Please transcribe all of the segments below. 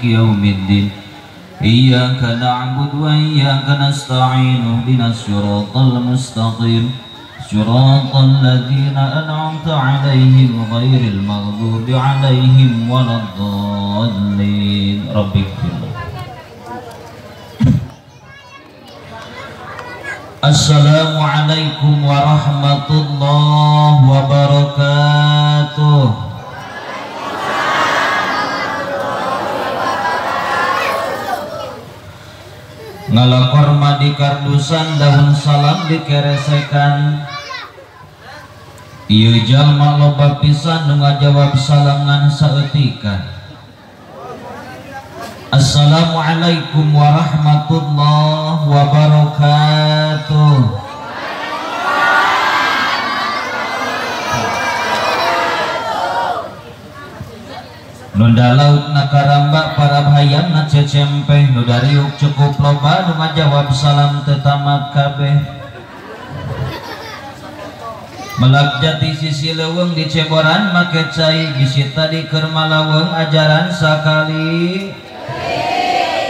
يوم الدين إياك نعبد وإياك نستعين اهدنا الصراط المستقيم صراط الذين أنعمت عليهم غير المغضوب عليهم ولا الضالين رب اغفر لنا. Assalamualaikum warahmatullahi wabarakatuh. Ngalakor madi kardusan daun salam dikeresekan. Ieu jalma loba pisan nu ngajawab salam saeutika. Assalamualaikum warahmatullahi wabarakatuh. Nunda laut nakaramba para bahayam na cecempeh nu dariuk cukup loba nu ngajawab salam tetamat kabeh. Melak jati sisi leuweung di Ceboran make cai bisi tadi keur malaweng ajaran sakali.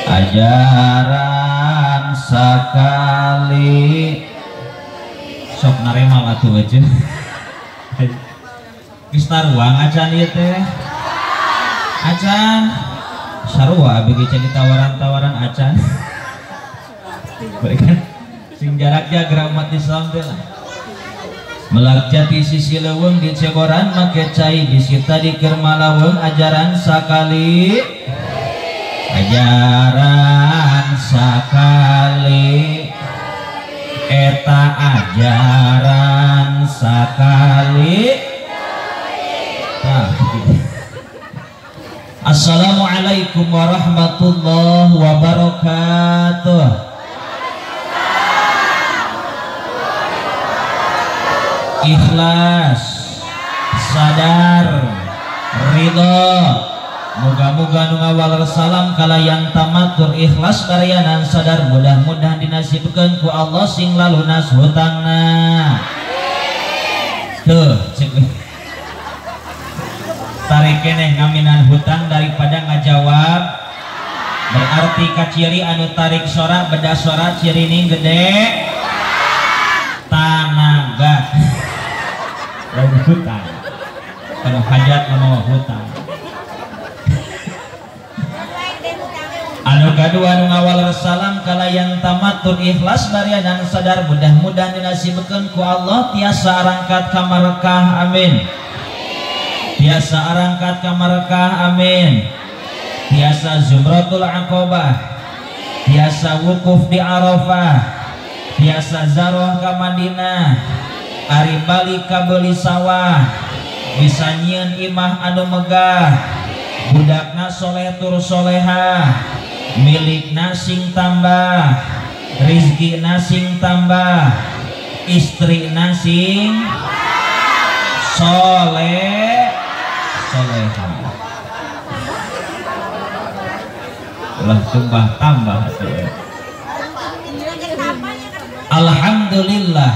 Ajaran sakali sok naremal atuh aja. Geus taruang acan ieu teh. Acan sarua bagi jadi tawaran-tawaran acan. Berikan sing jaraknya gerak umat Islam teh lah. Melak jati sisi leuweung di Ceboran make cai bisi tadi keur malaweng ajaran sakali. Ajaran sakali eta ajaran sakali. Nah, Assalamualaikum warahmatullahi wabarakatuh. Ikhlas, sadar, ridho. Moga-moga nu ngawal salam kalayang tamatur ikhlas karyanan sadar mudah-mudahan dinasibkeun ku Allah sing lalunas hutangna. Tuh, cek tarik keneh ngaminan hutang daripada ngajawab. Berarti kaciri anu tarik sora beda sora ciri ning gede tanaga. Lalu hutang. Kalau hajat mau hutang. Anu kadua anu ngawal salam kalayang tamatur ikhlas barianan sadar mudah-mudahan dinasibkeun ku Allah tiasa arangkat ka marekah amin. Tiasa arangkat ka marekah amin. Tiasa zumratul aqabah. Tiasa wukuf di Arafah. Tiasa zaroh ka Madinah. Ari balik ka beuli sawah. Bisa nyieun imah anu megah. Budakna soleh tur solehah. Milikna sing tambah, rizkina sing tambah, istrina sing solehah. Ulah tambah Alhamdulillah.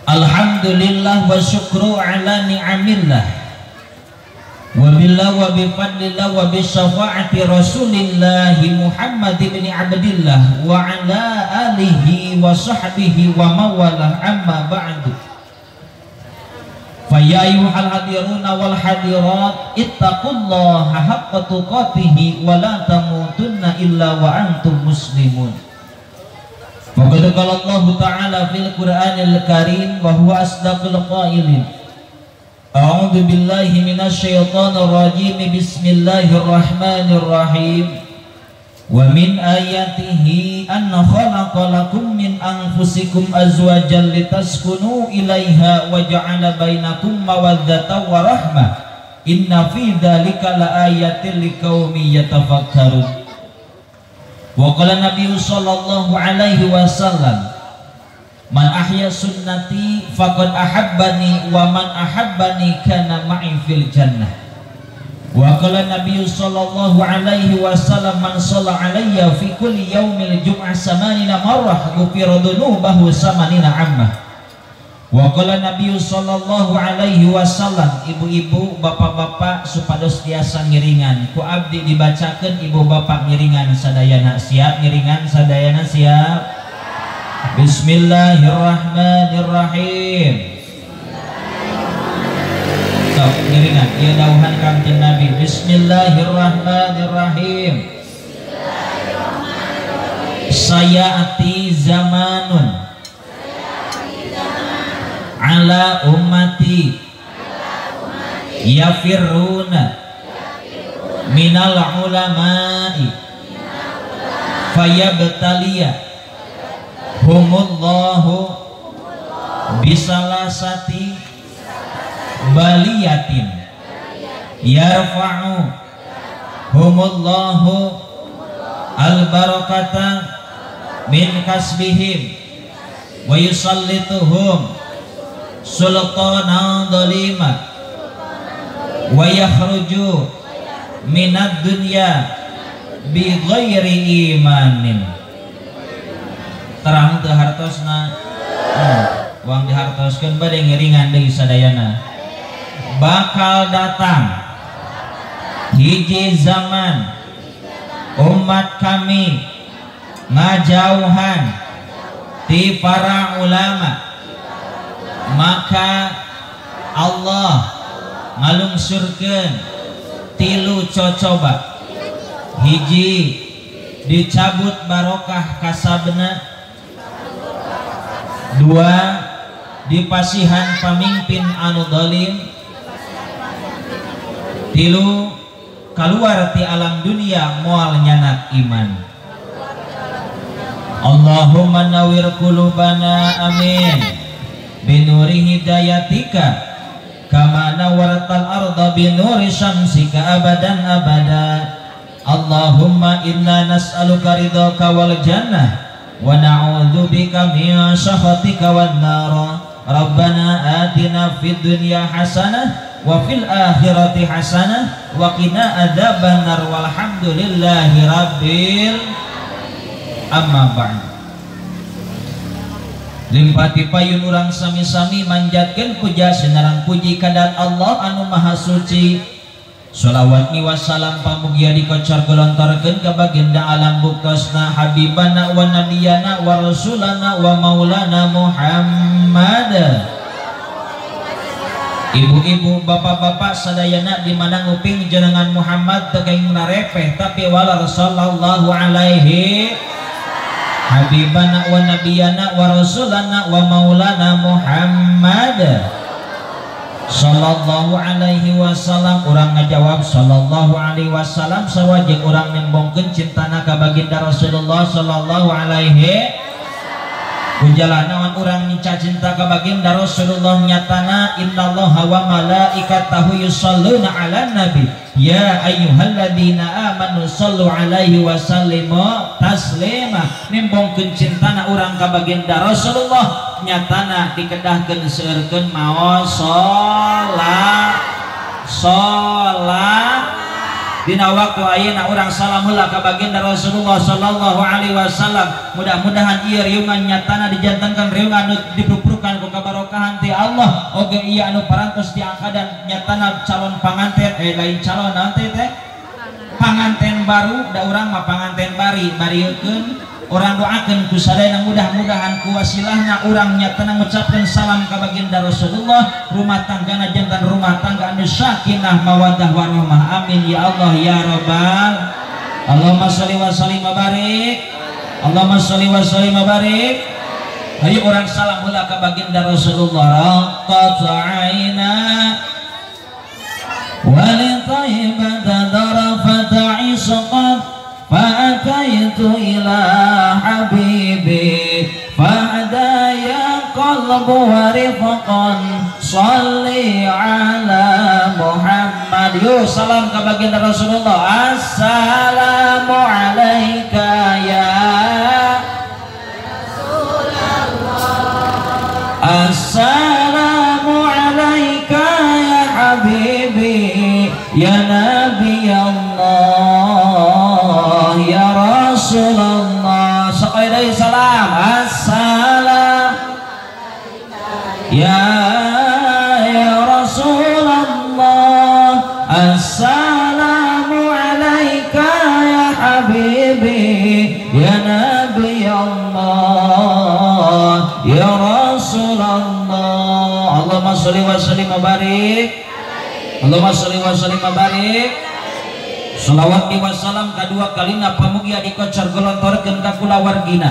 Alhamdulillah wa syukru ala ni'amillah. Wabillah wa bifadlillah wa bisyafaati rasulillahi Muhammad ibn Abdillah wa ala alihi wa sahbihi wa mawalah amma ba'du. Faya ayyuhal hadiruna wal hadirat ittaqullaha haqqa tuqatih wa la tamutunna illa wa antum muslimun. Faqad qala Allah ta'ala fil Qur'anil Karim wa huwa asdaqul qailin. A'udzu billahi minasyaitonir rajim. Bismillahirrahmanirrahim. Wa min ayatihi anna khalaqa lakum min anfusikum azwajan litaskunu ilaiha wa ja'ala bainakum mawaddatan wa rahmah. Inna fi dzalika laayatin liqaumin yatafakkarun. Wa qala Nabi sallallahu alaihi wasallam, man ahya sunnati faqad ahabbani wa man ahabbani kana ma'i fil jannah. Wa qala Nabi sallallahu alaihi wasallam, man shalla alayya fi kulli yaumil jum'ah samanina marrah ghufira dhunubahu samanina ammah. Wa qala Nabi sallallahu alaihi wasallam, ibu-ibu bapak-bapak supados tiasa ngiringan ku abdi dibacakeun, ibu bapak ngiringan sadayana siap, ngiringan sadayana siap. Bismillahirrahmanirrahim. Sok ngiringan ieu dawuhan Kanjeng Nabi. Bismillahirrahmanirrahim. Sayati zamanun ala ummati yafirruna minal ulama'i fayabtaliya humullahu bisalasati baliyatin yarfa'u humullahu al-barakata min kasbihim wa yusallituhum sultanan dolima wa yakhruju minad dunya bi ghairi imanin. Terang teu hartosna uang dihartoskeun bade ngiringan deui sadayana. Bakal datang hiji zaman umat kami ngajauhan ti para ulama, maka Allah ngalungsurkeun tilu cocoba. Hiji dicabut barokah kasabna, dua dipasihan pamimpin anu dolim, tilu kaluar ti alam dunia moal nyanak iman. Allahumma nawwir qulubana amin binuri hidayatika kama nawartal arda binuri syamsika abadan abada. Allahumma inna nas'aluka ridhaka wal jannah wa na'udzubika min sakhatika wan nar. Rabbana atina fid dunya hasanah wa fil akhirati hasanah wa qina adzabannar walhamdulillahi rabbil amma ba'd. Limpati payun urang sami-sami manjatkeun puja sinarang puji kadat Allah anu maha suci. Sholawat ni wassalam pamugia dikocor gelontorkeun ka baginda alam buktosna habibana wa nabiyana wa rasulana wa maulana Muhammad. Ibu-ibu bapak-bapak sadayana di mana nguping jenengan Muhammad teu kaing narepeh tapi wala sallallahu alaihi habibana wa nabiyana wa rasulana wa maulana Muhammad sallallahu alaihi wasallam. Urang ngajawab sallallahu alaihi wasallam sawajeng urang nembongkeun cintana ka baginda Rasulullah sallallahu alaihi Ujalan naon urang minca cinta ka baginda Rasulullah nyatana innallaha wa malaikatahu yusholluna 'alan nabi ya ayyuhalladzina amanu shollu 'alaihi wa sallimu taslima. Nimbongkeun cintana urang ka baginda Rasulullah nyatana dikedahkeun seueurkeun maos sholat dina waktu ayeuna urang salam heula ka baginda Rasulullah sallallahu alaihi wasallam. Mudah-mudahan ieu riungan nyatana dijantankeun riungan anu dipuprukan ku kabarokahan ti Allah oge ieu anu parantos diangkadan nyatana calon panganten lain calon naon teh panganten baru da urang mah panganten bariekeun urang doakeun ku sadayana mudah-mudahan ku wasilahna urang nyatana ngucapkeun salam ka baginda Rasulullah rumah tanggana jantan rumah tangga anu sakinah mawaddah warahmah amin ya Allah ya rabbal. Allahumma sholli wa sallim wa barik, Allahumma sholli wa sallim wa barik. Hayu urang salam heula ka baginda Rasulullah qata'ina wa li tayyibata darafata isqat fa'ataitu ila habibi fa'adaya qalbu wa rifqan sholli ala Muhammad. Yuk salam ke baginda Rasulullah. Assalamu alaika ya Rasulullah, assalamu alaika ya habibi ya nabi Allah ya Rasulullah. Sekali lagi salam. Assalam ya ya Nabi Allah ya Rasulullah. Allahumma sholli wa sallim wa barik. Allahumma sholli wa sallim wa barik. Shalawat wa salam kadua kalina pamugia dikocor golontorkeun ka kulawargina,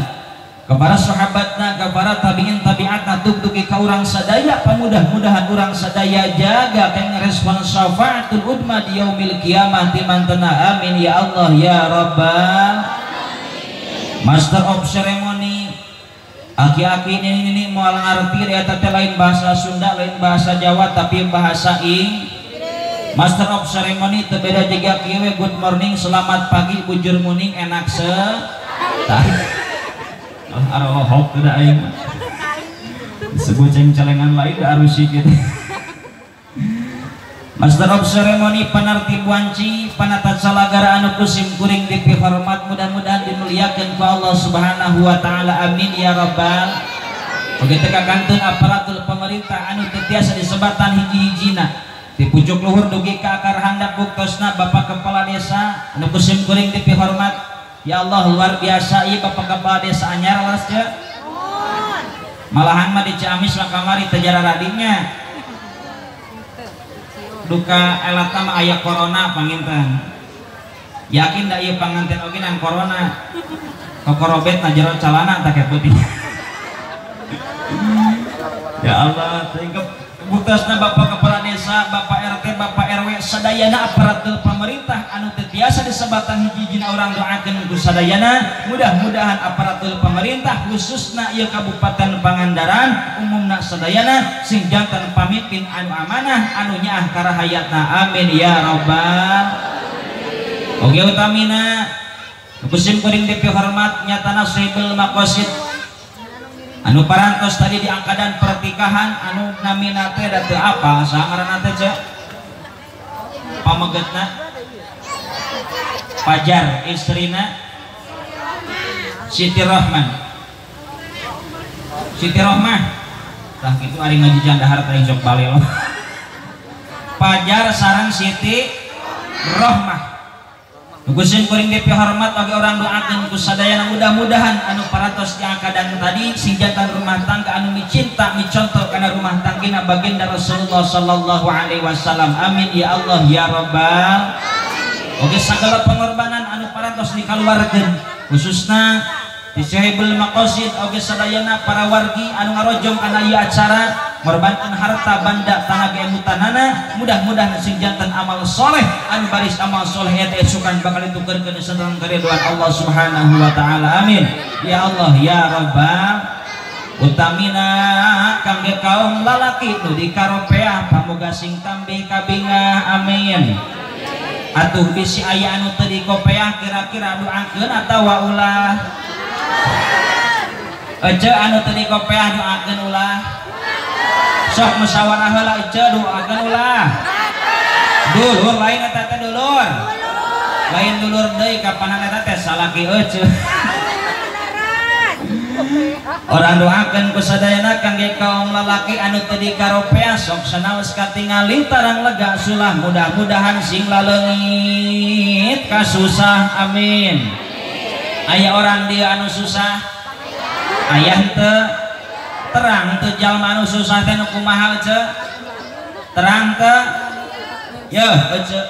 ka para sahabatna, ka para tabiin tabiatna, tug-tugi ka urang sadaya. Pamudah-mudahan urang sadaya jaga kang respon syafaatul udma di yaumil kiamah di mantena. Amin ya Allah ya Rabbal. Master of ceremony aki-aki ini moal ngarti eta teh lain bahasa Sunda, lain bahasa Jawa, tapi bahasa ing. Master of ceremony teu beda jiga kieu we. Good morning, selamat pagi, bujur muning, enak se tah. Arohok teu da aing mah. Disebut celengan lain da arusi kitu. Master of ceremony panarti buanci panata salagara anu kusim kuring dipihormat, mudah-mudahan dimuliakeun ku Allah Subhanahu wa taala. Amin ya rabbal. Begitu kakantun aparatur pemerintah anu teu tiasa disebatan hiji-hijina. Di pucuk luhur dugi ka akar handap buktosna Bapak Kepala Desa anu kusim kuring dipihormat. Ya Allah luar biasa ieu Bapak Kepala Desa anyar laras teh. Malahan mah di Ciamis mah kamari teu jara radinya. Duka elatna mah aya corona panginten. Yakin da ieu panganten oge nang corona. Kokorobet na jero calana teh putih. Ya Allah, teuing butasna Bapak Kepala Desa, Bapak RT, Bapak RW, sadayana aparatur pemerintah anu teu tiasa disebatan hiji-hijina urang doakeun ku sadayana. Mudah-mudahan aparatur pemerintah khususna ieu Kabupaten Pangandaran umumna sadayana sing janten pamimpin anu amanah anu nyaah karahayatna. Amin ya rabbal. Oge utamina kusim kuring DP hormat nyatana Sahibul Maqasid anu parantos tadi di angkatan pertikahan anu namina teh da teu apa sangaranna teh ce pamegetna Fajar, istrina Siti Rohman. Siti Rohmah tah kitu ari ngajijang dahar teh sok balel. Fajar sareng Siti Rohmah. Kusim kuring DP hormat oge orang doakeun ku sadayana mudah-mudahan anu parantos di angkatan tadi sing jantan rumah tangga anu micinta micontoh kana rumah tanggina baginda Rasulullah sallallahu alaihi wasallam. Amin ya Allah ya rabbal. Oge sagala pengorbanan anu parantos dikaluarkeun khususna di Sahibul Maqasid oge sadayana para wargi anu ngarojong kana ieu acara ngorbankeun harta banda tanaga emutanana. Mudah-mudahan sing jantan amal soleh anu baris amal soleh eta esukan bakal ditukeurkeun sareng karidhoan Allah Subhanahu wa taala. Amin ya Allah ya rabbal. Utamina kangge kaum lalaki nu di karopeah pamoga sing tambih kabingah. Amin. Atuh bisi aya anu teu di kopeah kira-kira doakeun atawa ulah. Ece anu teu di kopeah doakeun ulah. Sok musyawarah heula ece doakeun ulah. Dulur lain eta teh dulur. Lain dulur deui kapanan eta teh salaki ece. Orang doakeun ku sadayana kangge kaum lalaki anu teu dikaropeah sok sanaos katingali tarang lega sulah. Mudah-mudahan sing laleungit kasusah. Amin. Aya orang dia anu susah, aya teu terang teu jalma anu susah teh nu kumaha ce terang teu yeuh ce.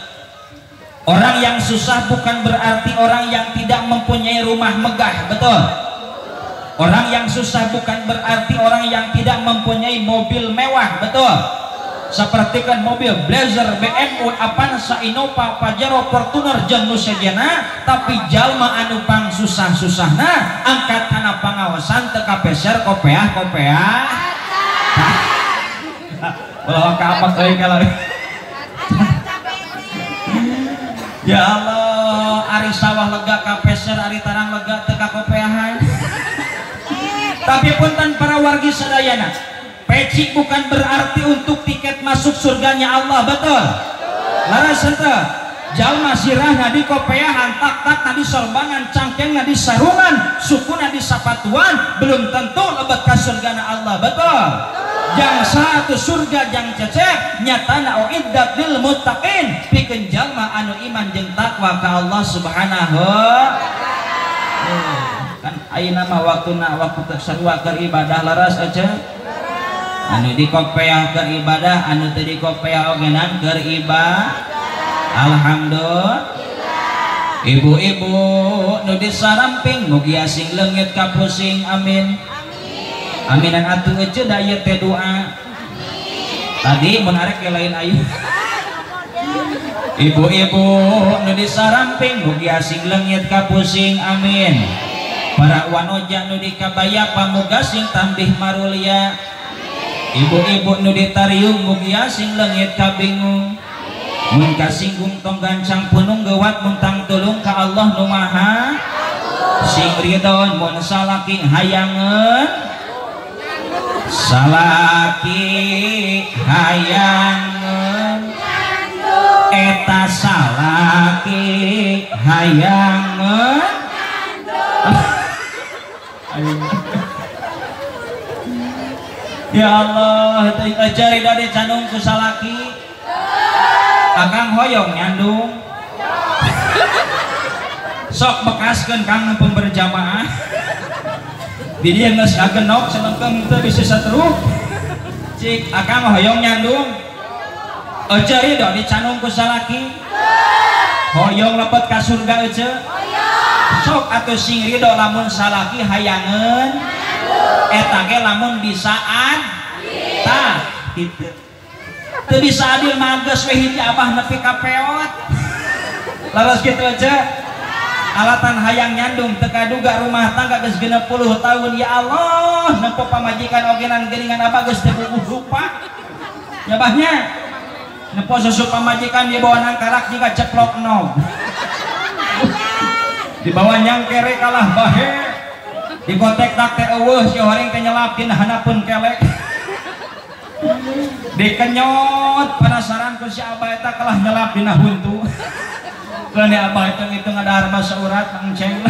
Orang yang susah bukan berarti orang yang tidak mempunyai rumah megah, betul. Orang yang susah bukan berarti orang yang tidak mempunyai mobil mewah, betul. Seperti kan mobil Blazer, BMW, Avanza, Innova, Pajero, Fortuner, jeung nu sejenna, tapi jalma anu pang susah-susahna angkatana pangawasan teu kapeser kopeah. Ulah ka apa euy kalau. Ya Allah, ari sawah lega kapeser, ari tarang lega teu kakopeahan. Tapi punten para wargi sadayana, peci bukan berarti untuk tiket masuk surganya Allah, betul? Laras henteu. Jalma sirahna di kopeahan, tak-tak di sorbangan, cangkengna di sarungan, sukuna di sapatuan, belum tentu lebet ka surgana Allah, betul? Jang satu surga jang cecep nyatana uiddat lil muttaqin pikeun jalma anu iman jeung takwa ka Allah Subhanahu. kan ayeuna mah waktu sarua keur ibadah laras aja anu dikopeah keur ibadah anu teu dikopeah ogenan keur ibadah. Alhamdulillah. Ibu-ibu nu disaramping mugi asing leungit ka pusing amin. Aminan atuh ece da ieu teh doa. Tadi mun arek lain ayu. Ibu-ibu nu disaramping mugi asing leungit ka pusing amin. Para wanoja nu dikabaya pamuga sing tambih marulia. Ibu-ibu nu ditariung mugi asing leungit ka bingung. Mun kasinggung tong gancang punung gewat muntang tulung ka Allah nu maha sing ridon. Mun salaki hayangeun salaki hayangeun eta salaki hayangeun ya Allah cari dari canung ku salaki Akang hoyong nyandung sok bekaskeun Kang neupun berjamaah di dieu geus kagenok selengkeung teu bisa sateruk cik Akang hoyong nyandung ece ridho dicanung ku salaki hoyong lepet ka surga ece sok atuh sing ridho lamun salaki hayangeun eta ge lamun bisaan tah kitu teu bisa adil mages we hiji abah nepi ka peot laras kitu aja alatan hayang nyandung teu kaduga rumah tangga geus 60 tahun ya Allah nempo pamajikan ogenan geuningan abah geus teu bubuh rupa nyabahnya nempo susu pamajikan di bawah nangkarak juga ceplok nog di bawah nyangkere kalah bahe di kotek tak teh eueuh si horeng teh nyelapkeun hanapeun kelek dikenyot penasaran ku si abah eta kalah nyelap dina huntu keun abah hitung ada harba seurat mangceng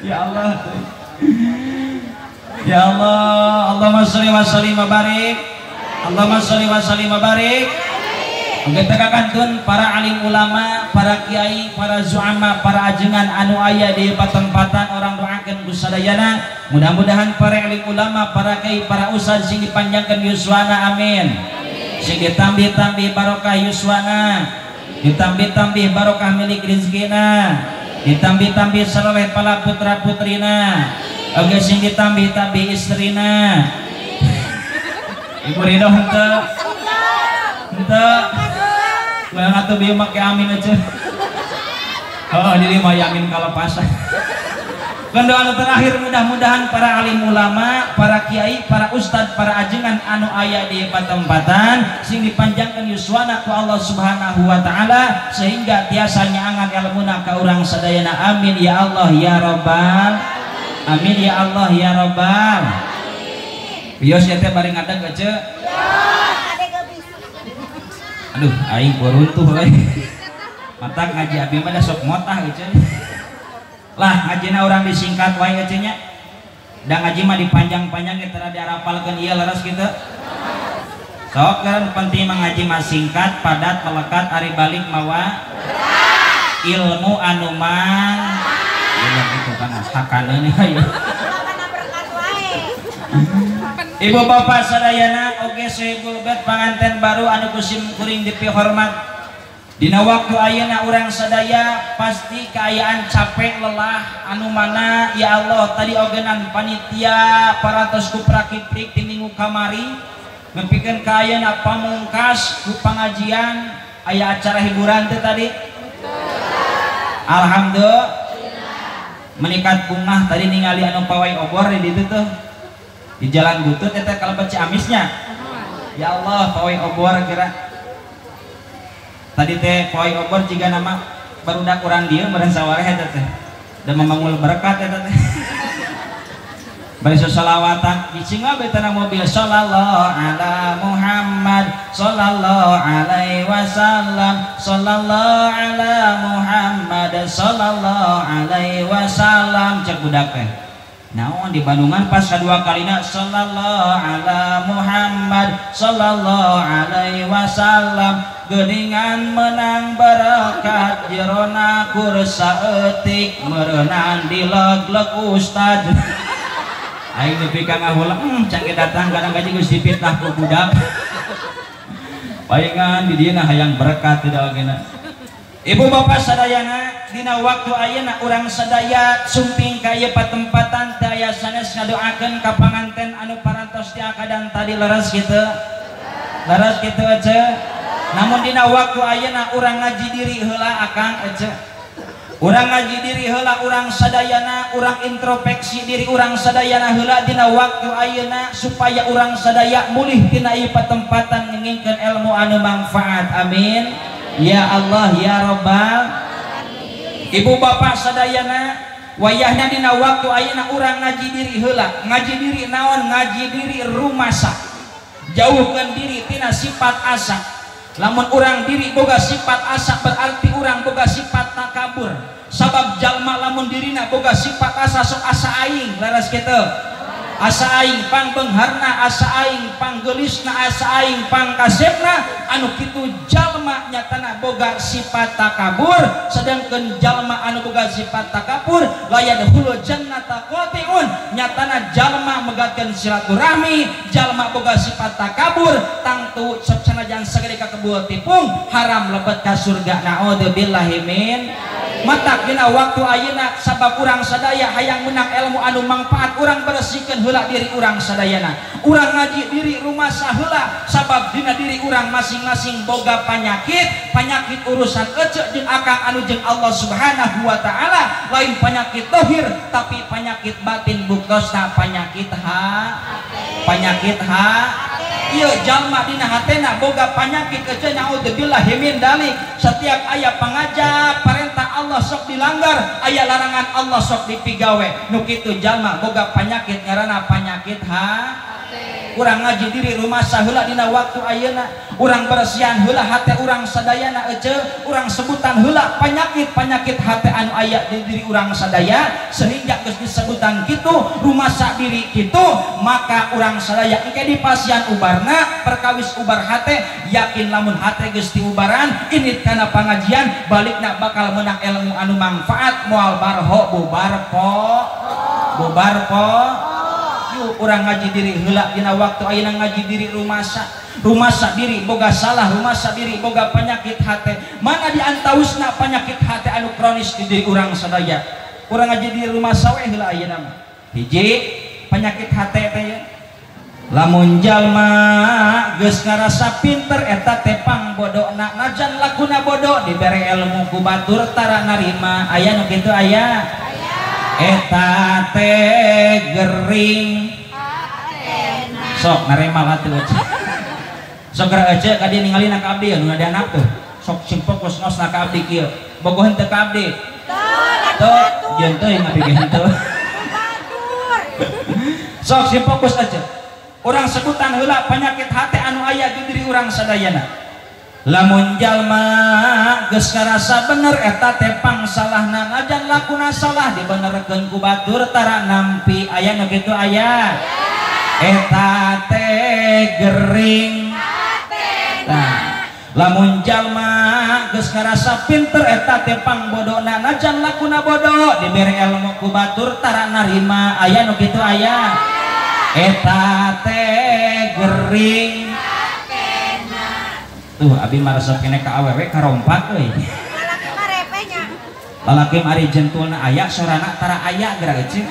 ya Allah ya Allah Allahumma sholli wa sallim wa barik Allahumma sholli wa sallim wa barik. Oke tegakantun para alim ulama, para kiai, para zuama, para ajengan anu aya di tempatan orang doakeun ku sadayana. Mudah-mudahan para alim ulama, para kiai, para ustaz sing dipanjangkeun yuswana amin. Sing ditambih-tambih barokah yuswana, ditambih-tambih barokah milik rezekina, ditambih-tambih saleh pala putra-putrina. Oke sing ditambih-tambih istrina. Ibu ridho henteu. Henteu. Yang atau biar make amin aja. Oh, diri mah yamin kalepasan. Doa terakhir mudah-mudahan para alim ulama, para kiai, para ustad, para ajengan anu aya di tempatan sing dipanjangkan yuswana ku Allah Subhanahu wa taala sehingga tiasa nyaangan ilmuna ka urang sadayana amin ya Allah ya rabbal amin ya Allah ya rabbal. Bios ya teh bari ngadeg aja. Aduh, aing beruntuh mata ngaji abi mah sok motah gitu lah ngajina orang disingkat wae gitu nya da ngaji mah dipanjang-panjang tara diarapalkeun ieu leres kitu sok kan penting mah ngaji mah singkat padat melekat ari balik mawa ilmu anu mang itu kan hakaneun aya Ibu bapak sadayana oge sehibul bet panganten baru anu kusim kuring dipi hormat dina waktu ayeuna urang sadaya pasti kaayaan capek lelah anu mana ya Allah tadi ogenan panitia parantos ku prakiprik di minggu kamari ngepikeun kaayana pamungkas ku pangajian aya acara hiburan teh tadi alhamdulillah menikat bunga tadi ningali anu pawai obor di ditu tuh di jalan butut eta kalau baca amisnya ya Allah pawai obor kira tadi teh pawai obor jika nama barudak urang dieu meureun sawareh eta teh da memangul berkat eta teh bari sholawatan dicinga betana mobil sallallahu ala Muhammad sallallahu alaihi wasallam sallallahu ala Muhammad sallallahu alaihi wasallam cek budak teh naon di Bandungan pas kedua kalina sallallahu ala Muhammad sallallahu alaihi wasallam geningan menang berkat jerona kursa etik merenang di leg-leg ustad aing nepi ka ngahulang cangke datang kadang gaji geus dipitnah ku budak palingan di dieu hayang berkat tidak gina. Ibu bapak sadayana dina waktu ayeuna urang sadaya sumping ka ieu patempatan teu aya sanes ngadoakeun ka panganten anu parantos ti akadan tadi leres kitu aja. Namun dina waktu ayeuna urang ngaji diri heula akang aja. Urang ngaji diri heula urang sadayana, urang introspeksi diri urang sadayana heula dina waktu ayeuna supaya urang sadaya mulih tina ieu patempatan ngingkeun ilmu anu manfaat. Amin. Ya Allah ya Rabbal alamin. Ibu bapak sadayana wayahna dina waktu ayeuna urang ngaji diri heula. Ngaji diri naon? Ngaji diri rumasa. Jauhkeun diri tina sifat asa. Lamun urang diri boga sifat asa berarti urang boga sifat takabur. Sabab jalma lamun dirina boga sifat asa sok asa aing laras kitu. Asa aing pangbengharna, asa aing panggelisna, asa aing pangkasepna anu kitu jalma nyatana boga sifat takabur. Sedangkan jalma anu boga sifat takabur layad hulu jannata qati'un nyatana jalma megatkeun silaturahmi. Jalma boga sifat takabur tangtu sok sanajan sagede ka kebul tipung haram lebet ka surga. Naudzubillahi min matak dina waktu ayeuna sabab urang sadaya hayang menang ilmu anu manfaat urang bersihkeun heula diri urang sadayana. Urang ngaji diri rumah saheula sabab dina diri urang masing-masing boga penyakit urusan ece jeung akang anu jeung Allah Subhanahu wa taala lain penyakit dohir tapi penyakit batin bukosna penyakit ieu jalma dina hatena boga penyakit ece naudzubillahi min dalik. Setiap aya pangajab perintah Allah sok dilanggar, aya larangan Allah sok dipigawe. Nu kitu jalma boga penyakit ngaranna penyakit urang ngaji diri rumah saheula dina waktu ayeuna urang bersihan heula hate urang sadayana ece urang sebutan heula penyakit hate anu aya di diri urang sadaya sehingga geus disebutan kitu rumah sak diri kitu maka urang sadaya engke dipasian ubarna perkawis ubar hate yakin lamun hate geus diubaran ini kana pangajian balikna bakal menang ilmu anu manfaat moal barho bubar po urang ngaji diri heula dina waktu ayeuna ngaji diri rumasa diri boga salah rumasa diri boga penyakit hate mana di antausna penyakit hate anu kronis di diri urang sadaya urang ngaji diri rumasa we heula ayeuna mah hiji penyakit hate teh ya lamun jalma geus ngarasa pinter eta teh pangbodona najan lakuna bodoh dibere ilmu ku batur tara narima aya nu kitu aya eta teh gering sok narema atuh sok gara ece ka dieu ningalina ka abdi anu ada anak tuh sok sim fokus ngosna ka abdi kieu bogoheun teh ka abdi tuh jeung teuing ngapikeun henteu sok sim fokus aja urang sebutan heula penyakit hate anu aya di diri urang sadayana lamun jalma geus ngarasa bener eta teh pangsalahna najan lakuna salah dibenerkeun ku batur tara nampi aya nu kitu aya eta teh gering nah lamun jalma geus ngarasa pinter eta teh pangbodona najan lakuna bodoh dibere ilmu ku batur tara narima aya nu kitu aya eta teh gering tuh abi maresep kene ka awewe karompak euy lalaki mah repenya lalaki ari jentulna aya sorana tara aya geura ece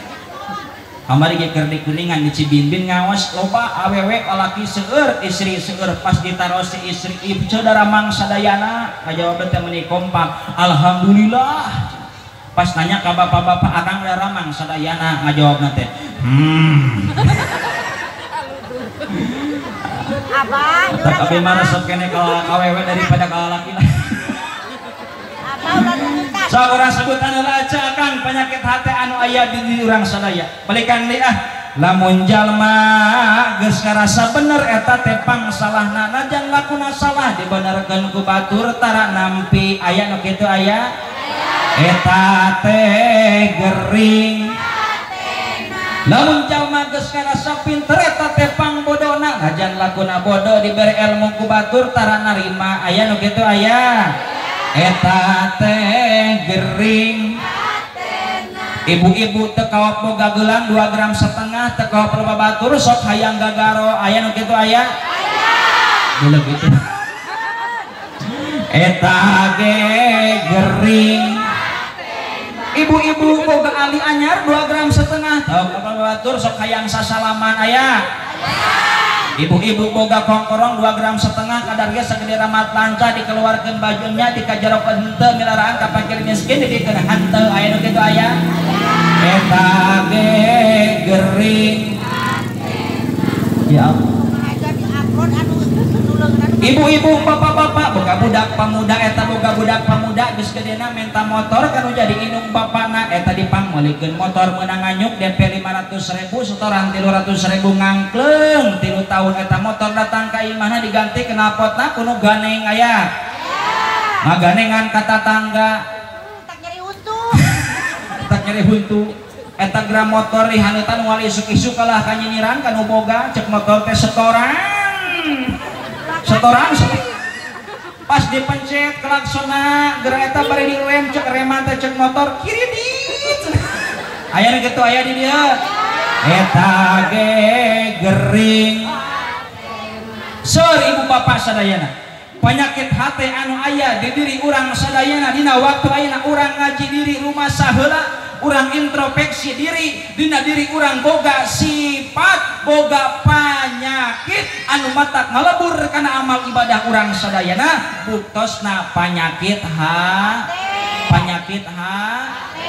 kamari ge keur dikuningan di Cibimbing ngawas loba awewe lalaki seueur istri seueur pas ditaros si istri saudara mang sadayana ngajawab teh meuni kompak alhamdulillah pas nanya ka bapak-bapak akang saudara mang sadayana ngajawabna teh Abah, tapi mana sok kene kalau awewe daripada kalau laki lah. So orang sebutan aja kang penyakit hati anu aya di diri urang sadaya. Balikan deui lamun jalma geus ngarasa bener eta teh pangsalahna najan lakuna salah dibenerkeun ku batur tara nampi aya nu kitu aya. Eta teh gering. Lamun jalma geus ngarasa pinter eta teh pangbodona senajan lakuna bodoh diberi ilmu ku batur tara narima aya nu kitu aya eta teh gering ibu-ibu teu kawat boga gelang 2,5 gram teu kawat loba batur sok hayang gagaro aya nu kitu aya buleug itu eta ge gering ibu-ibu boga ali anyar 2,5 gram teu kawat batur sok hayang sasalaman aya ibu-ibu boga kongkorong 2,5 gram kadarnya segede ramat lanca dikeluarkan bajunya dikajarokan henteu milaraan ka fakir miskin dikeun henteu aya nu kitu aya eta ge gering ya ibu-ibu bapak-bapak boga budak pamuda eta boga budak pamuda geus gedena minta motor kanu jadi inung bapana eta dipangmolikeun motor meunang nganyuk DP 500.000 setoran 300.000 ngangkleng 3 tahun eta motor datang ka imahna diganti knalpotna kudu ganeng aya ngaganengan ka tatangga tak nyeri huntu eta gram motor dihaneutan wali isuk-isuk kalah ka nyinyiran kanu boga cek motor teh setoran pas dipencet klaksona geura eta bari direm cek reman teh cek motor kiri dit aya nu kitu aya di dieu eta ge gering seur ibu bapak sadayana penyakit hate anu aya di diri urang sadayana dina waktu ayeuna urang ngaji diri rumah saheula urang introspeksi diri dina diri urang boga sifat boga panyakit anu matak ngalebur kana amal ibadah urang sadayana buktosna penyakit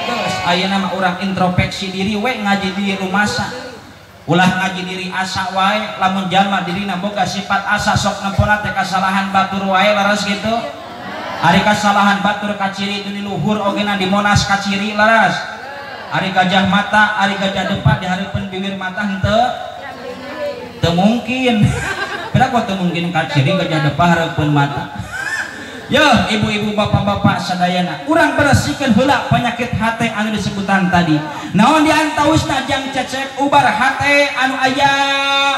terus ayeuna mah urang introspeksi diri we ngaji diri rumasa ulah ngaji diri asa wae lamun jalma dirina boga sifat asa sok nempona teh kasalahan batur wae laras gitu ari kasalahan batur kaciri di luhur ogena di Monas kaciri laras ari gajah mata ari gajah depan dihareupeun bibir mata henteu mungkin pira kok teu mungkin kaciri gajah depan hareupeun mata yo ibu-ibu bapak-bapak sadayana urang beresikeun heula penyakit hate anu disebutan tadi naon diantausna jang cecep ubar hate anu aya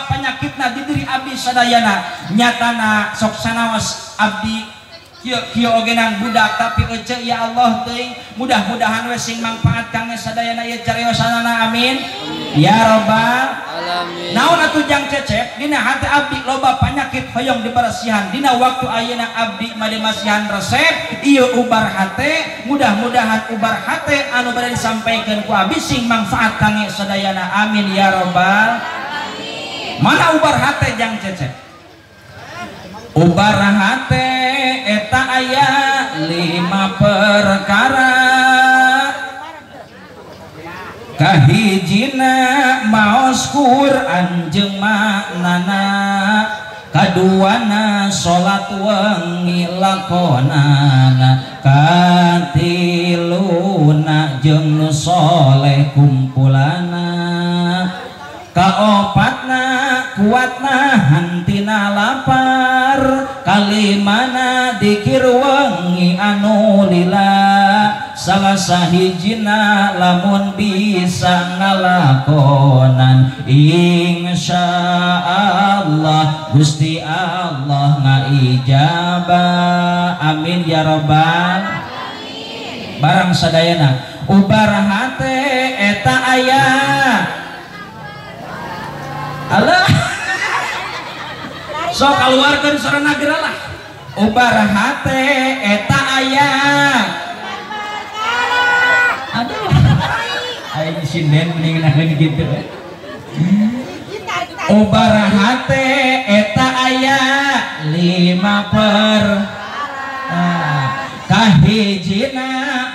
penyakitna di diri abdi sadayana nyatana sok sanaos abdi kieu ogenan budak tapi ece ya Allah teuing mudah-mudahan we sing mangpaat kangge sadayana ieu cariosanana amin ya rabbal alamin naon atuh jang cecep dina hati abdi loba penyakit hoyong dibersihan dina waktu ayeuna abdi made masihan resep ieu ubar hate mudah-mudahan ubar hate anu bade disampaikeun ku abdi sing manfaat kangge sadayana amin ya rabbal alamin mana ubar hate jang cecep ubar hate eta aya 5 perkara kahijina maos Quran jeung maknana kaduana salat wengi lakonana katiluna jeung nu soleh kumpulana kaopatna kuatna hantina lapar kalimana dikir wengi anu lila salah sahijina lamun bisa ngalakonan insyaallah Gusti Allah ngaijabah amin ya rabbal alamin barang sadayana ubar hate eta aya Allah sok keluarkan sarana geralah ubar hate eta aya aduh aing sinden mending nangin gitu ubar hate eta aya 5 per kahijina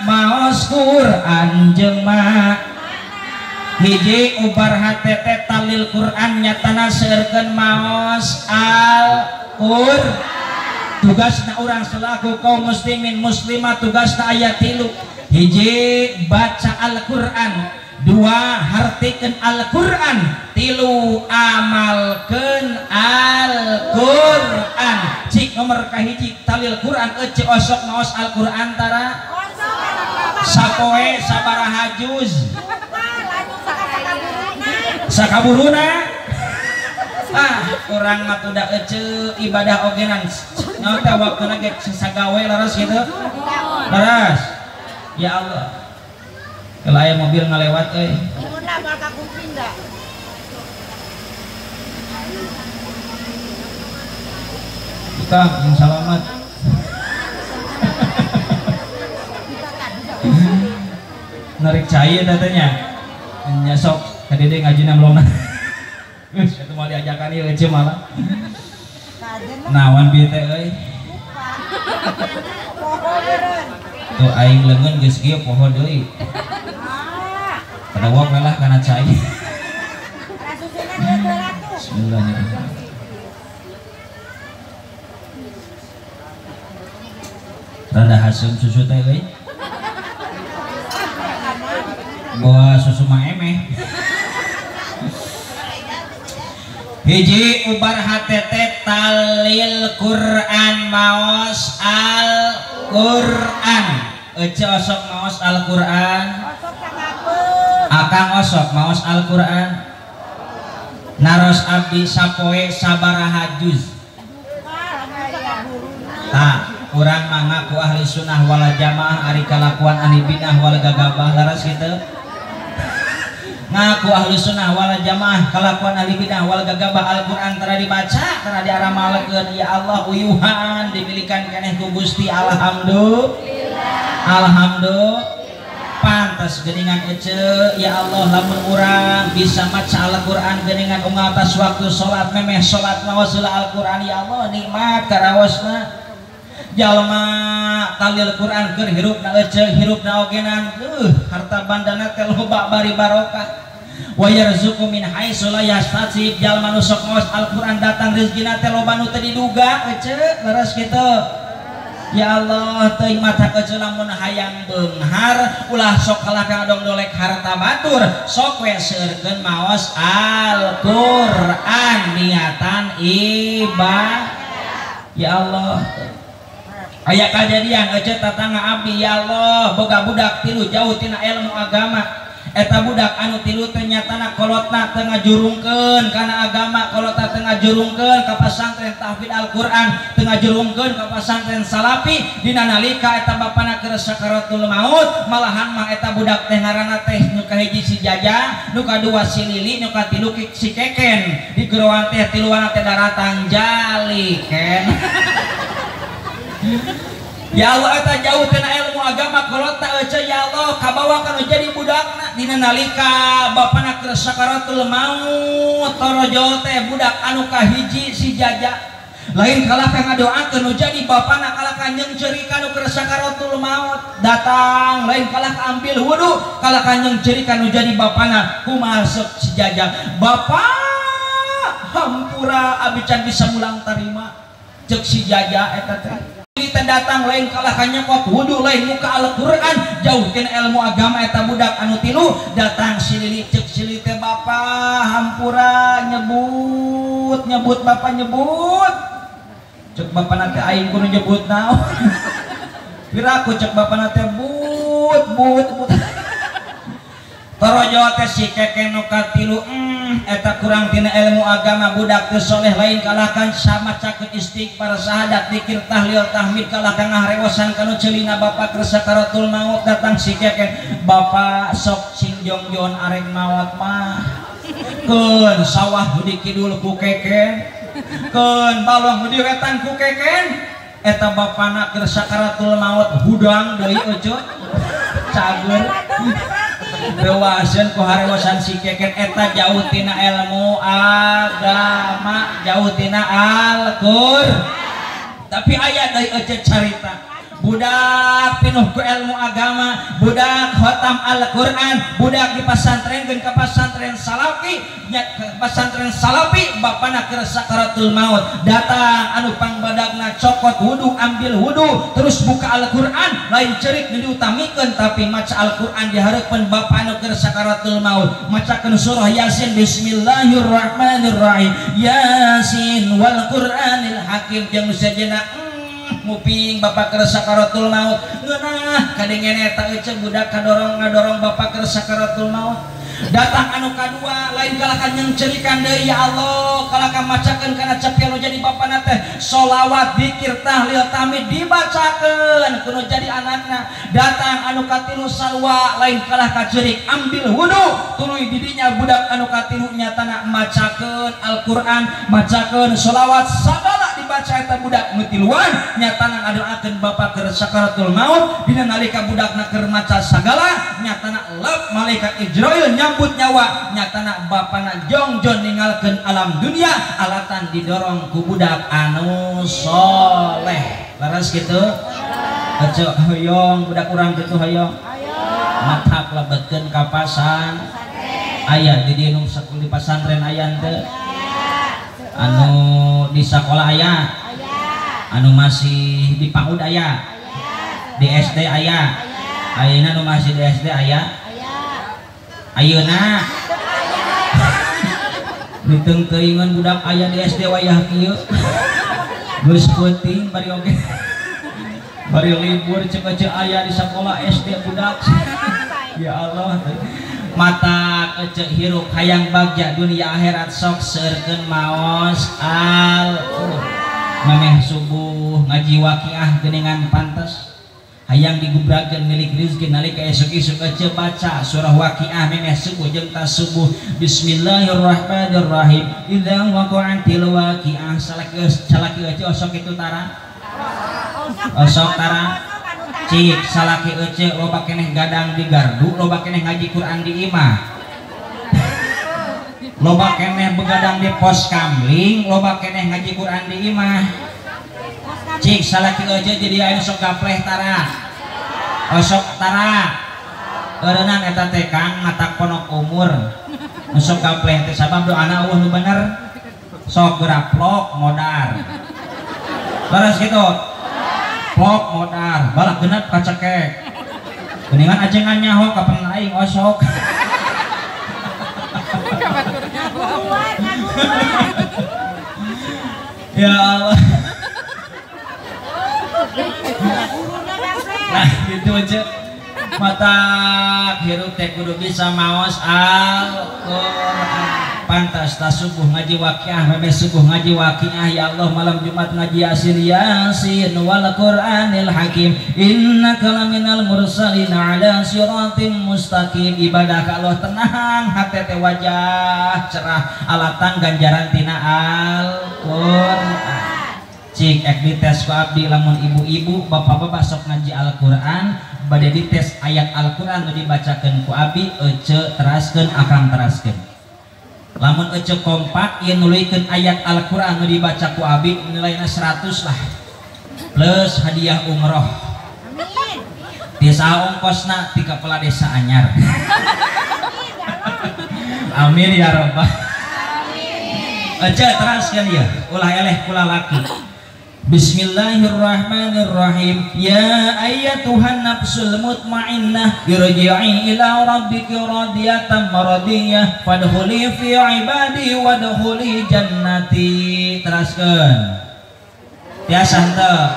maos Quran jeung hiji ubar hate teh talil Quran nyatana seurkeun maos Al-Qur tugasna urang selaku kaum muslimin muslimah tugasna aya 3 hiji baca Al-Quran 2 hartikeun Al-Quran 3 amalkeun Al-Quran cik nomor kahiji talil Quran ece osok maos Al-Quran tara sapoe sabaraha juz sakaburuna Orang mah udah ece ibadah ogenan nyata waktuna ge sagawe laras gitu laras ya Allah kalau aya mobil ngalewat Muna mal ka kuping da. Kang yang selamat narik cai tatanya nyesok kadede ngajina melona itu mau diajakan ieu ece malah nawan bieu teh euy tuh aing leungeun geus kieu poho deui pada wok lah kana cai bismillahirrahmanirrahim rada hasem susu teh euy bawa susu mah emeh hiji ubar hatete talil Quran maos al Quran ece osok maos al Quran akang osok maos al Quran naros abdi sapoe sabaraha juz urang mengaku ahli sunnah wal jamaah ari kalakuan ahli bidah wal gagabah laras kitu ngaku ahli sunnah wal jamaah kalakuan ahli bidah wal gagabah Al-Quran tara dibaca tara diaramalkeun ya Allah uyuhan dimilikan keneh ku Gusti alhamdulillah pantas geuningan ece ya Allah lamun urang bisa maca Al-Quran geuningan umatas waktu salat memeh salat maos Al-Quran ya Allah nikmat karaosna jalma talil Quran keur hirupna ece hirupna ogenan harta bandana teh loba bari barokah wa yarzuqu min haitsu la yahtasib jalma nu sok maos Al-Quran datang rezekina teh loba nu teu diduga ece leres kitu ya Allah teuing mata ece lamun hayang beunghar ulah sok kalah ka dong dolek harta batur sok we seurkeun maos Al-Quran niatan ibadah ya Allah aya kajadian ece tatangga abdi ya Allah boga budak tilu jauh tina ilmu agama eta budak anu tilu teh nyatana kolotna teu ngajurungkeun kana agama kolotna teu ngajurungkeun ka pasantren tahfidz Al-Quran teu ngajurungkeun ka pasantren salafi dina nalika eta bapana keur sakaratul maut malahan mah eta budak teh ngaranna teh nu kahiji si Jaja nu kadua si Lili nu katilu si Keken di geroan teh tiluan teh daratan Jaliken ya Allah eta jauh tina ilmu agama kolotna ece ya Allah kabawa kana jadi budakna dina nalika bapana keur sakaratul maut torojo teh budak anu kahiji si Jaja lain kalah ka ngadoakeun nu jadi bapana kalah ka nyeungceuri ka nu keur sakaratul maut datang lain kalah ka ambil wudu kalah ka nyeungceuri ka nu jadi bapana kumaha si Jaja bapak hampura abi can bisa mulang tarima cek si Jaja eta teh datang lain kalah kanyakot wudu lain muka Al-Quran jauh tina ilmu agama eta budak anu tilu datang si Lili cek si Lili teh bapak hampura nyebut bapak nyebut cek bapak nate aing kudu nyebut naon piraku cek bapak nate but torojo teh si Keken nu katilu eta kurang tina ilmu agama budak teu soleh lain kalahkan sama cakeut istighfar syahadat zikir tahlil tahmid kalahkan ngarewosan kanu ceulina bapak keur sakaratul maut datang si Keken bapak sok singjongjon arek maot mah keun sawah di kidul ku Keken keun balong di wetan ku Keken eta bapana keur sakaratul maut hudang deui ojo cager rewasan ku harewasan si Keken eta jauh tina ilmu agama jauh tina Al-Quran tapi aya deui ece carita budak pinuh ku ilmu agama budak khotam Al-Quran budak di pasantren ke pasantren salafi pasantren salafi bapana keur sakaratul maut datang anu pangbadagna cokot wudu ambil wudu terus buka Al-Quran lain cerik diutamikeun tapi maca Al-Quran dihareupeun bapa anu keur sakaratul maut macakeun surah Yasin bismillahirrahmanirrahim Yasin wal Qur'anil hakim jeung sejenak nguping bapak keur sakaratul maut ngeunah kadengena eta ece budak ngadorong bapak keur sakaratul maut Datang anu kadua lain kalakan yang cerikan deui ya Allah kalakan macakeun kana cepelo jadi bapana teh sholawat dzikir tahlil tahmid dibacakeun kudu jadi anakna. Datang anu katilu sarwa lain kalah kacerik ambil wudu tuluy didinya budak anu katilu nyatana macakeun Al-Qur'an macakeun sholawat sagala dibaca eta budak ngetiluan nyatana ngadoakeun bapa keur sakaratul maut dina nalika budakna keur maca sagala nyatana lep malaikat Israil nyambut nyawa nyatana bapana jongjon ninggalkeun alam dunia alatan didorong ku budak anu soleh laras kitu aja hoyong budak urang kitu hoyong matak lebetkeun ka pasan aya di dieu nu sakul di pasantren aya teu anu di sakola aya anu masih di PAUD aya di SD aya ayeuna nu masih di SD aya ayeuna ditengkeuingan budak aya di SD wayah kieu geus peuting bari oge bari libur ceuk aya di sakola SD budak ya Allah mata kecek hirup hayang bagja dunia akhirat sok seurkeun maos memeh subuh ngaji waqiah geuningan pantes hayang digubrakeun milik rezeki nalika esuk-esuk aja baca surah waqiah memeh subuh jeung tas subuh bismillahirrahmanirrahim idza waqa'atil waqiah salaki aja osok itu tara osok tara cik salaki ece loba keneh gadang di gardu loba keneh ngaji Quran di imah loba keneh begadang di pos kamling loba keneh ngaji Quran di imah cik salaki ece jadi ayo sok gapleh tara osok tara eureunang eta teh Kang matak ponok umur sok gapleh teh sabab doana nu bener sok geraplok modar terus gitu plok modar balak genep kacekek geningan ajengan nyaho kapan aing osok ya Allah nah gitu aja mata hirup teh kudu bisa maos Al-Qur'an pantas tas subuh ngaji waqiah memeh subuh ngaji waqiah ya Allah malam Jumat ngaji Yasin wal Qur'anil Hakim innaka laminal mursalin ala siratim mustaqim ibadah ka Allah tenang hate teh wajah cerah alatan ganjaran tina Al-Qur'an cik ek dites ku abdi lamun ibu-ibu bapak-bapak sok ngaji Al-Qur'an bade dites ayat Al-Qur'an nu dibacakeun ku abdi ece teraskeun akang teraskeun lamun ece kompak ieu nuluykeun ayat Al-Qur'an nu dibaca ku abdi nilainya 100 lah plus hadiah umroh desa ongkosna ti kepala desa anyar amin ya rabbal ece teraskeun ya ulah eleh kula laki Bismillahirrahmanirrahim ya ayyatuhan nafsul mutmainnah irji'i ila rabbiki radiyatan maradiyah fadkhuli fi ibadi wadkhuli jannati teraskeun tiasa henteu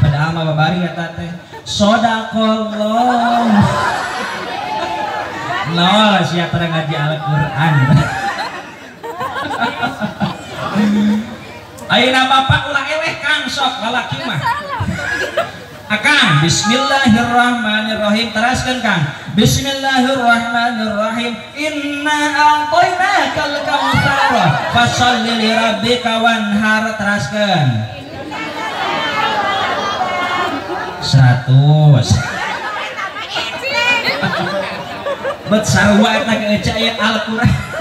padahal mah babari eta teh shadaqallah naon sia tara ngaji Al-Qur'an ayeuna bapak ulah eleh Kang sok lalaki mah akang bismillahirrahmanirrahim teraskeun Kang bismillahirrahmanirrahim inna a'tainakal kautsar fasholli li rabbika wanhar teraskeun 100 bet sarua eta ge ayat Al-Qur'an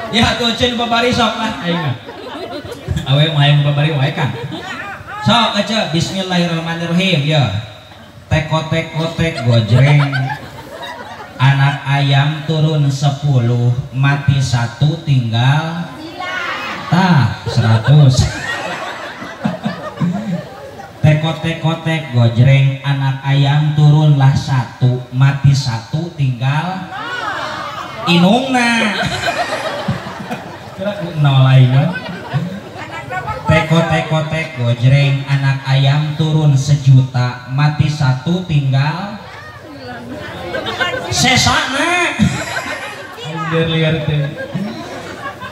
ya tuh cen babari sok lah aing awe mah babari wae Kang sok aja bismillahirrahmanirrahim ya tekotek-kotek gojreng anak ayam turun 10 mati 1 tinggal tah 100 tekotek-kotek gojreng anak ayam turunlah 1 mati 1 tinggal inungna kira nol lain teko gojreng anak ayam turun 1 juta mati 1 tinggal sesana liar teh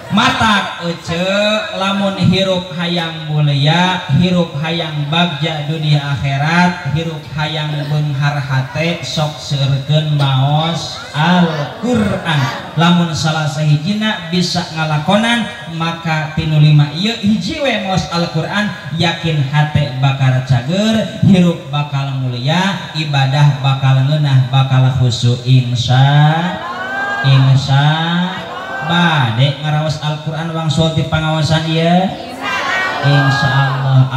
matak ece lamun hirup hayang mulia hirup hayang bagja dunia akhirat hirup hayang beunghar hate sok seurekeun maos Al-Qur'an lamun salah sahijina bisa ngalakonan maka tinu 5 ieu hiji we maos Al-Qur'an yakin hate bakal cager hirup bakal mulia ibadah bakal ngeunah bakal khusyuk insya bade ngaraos Al-Qur'an wangsul ti pangawasan ieu insyaallah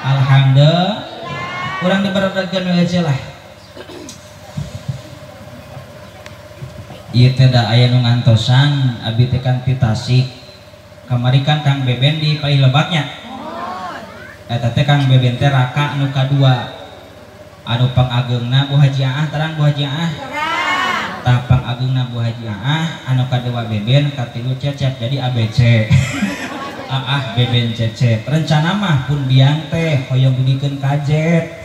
alhamdulillah urang dibarodagkeun we lah ieu teh da aya nu ngantosan abi teh kan ti Tasik kamari kan Kang Beben di Pailebaknya eta teh Kang Beben teh raka nu kadua anu pangageungna Bu Haji Aah terang Bu Haji Aah tapang agungna Bu Haji Aah anu kadua Beben katilu Cecep jadi ABC Aah Beben Cecep rencana mah pun biang teh hoyong dudikeun kajet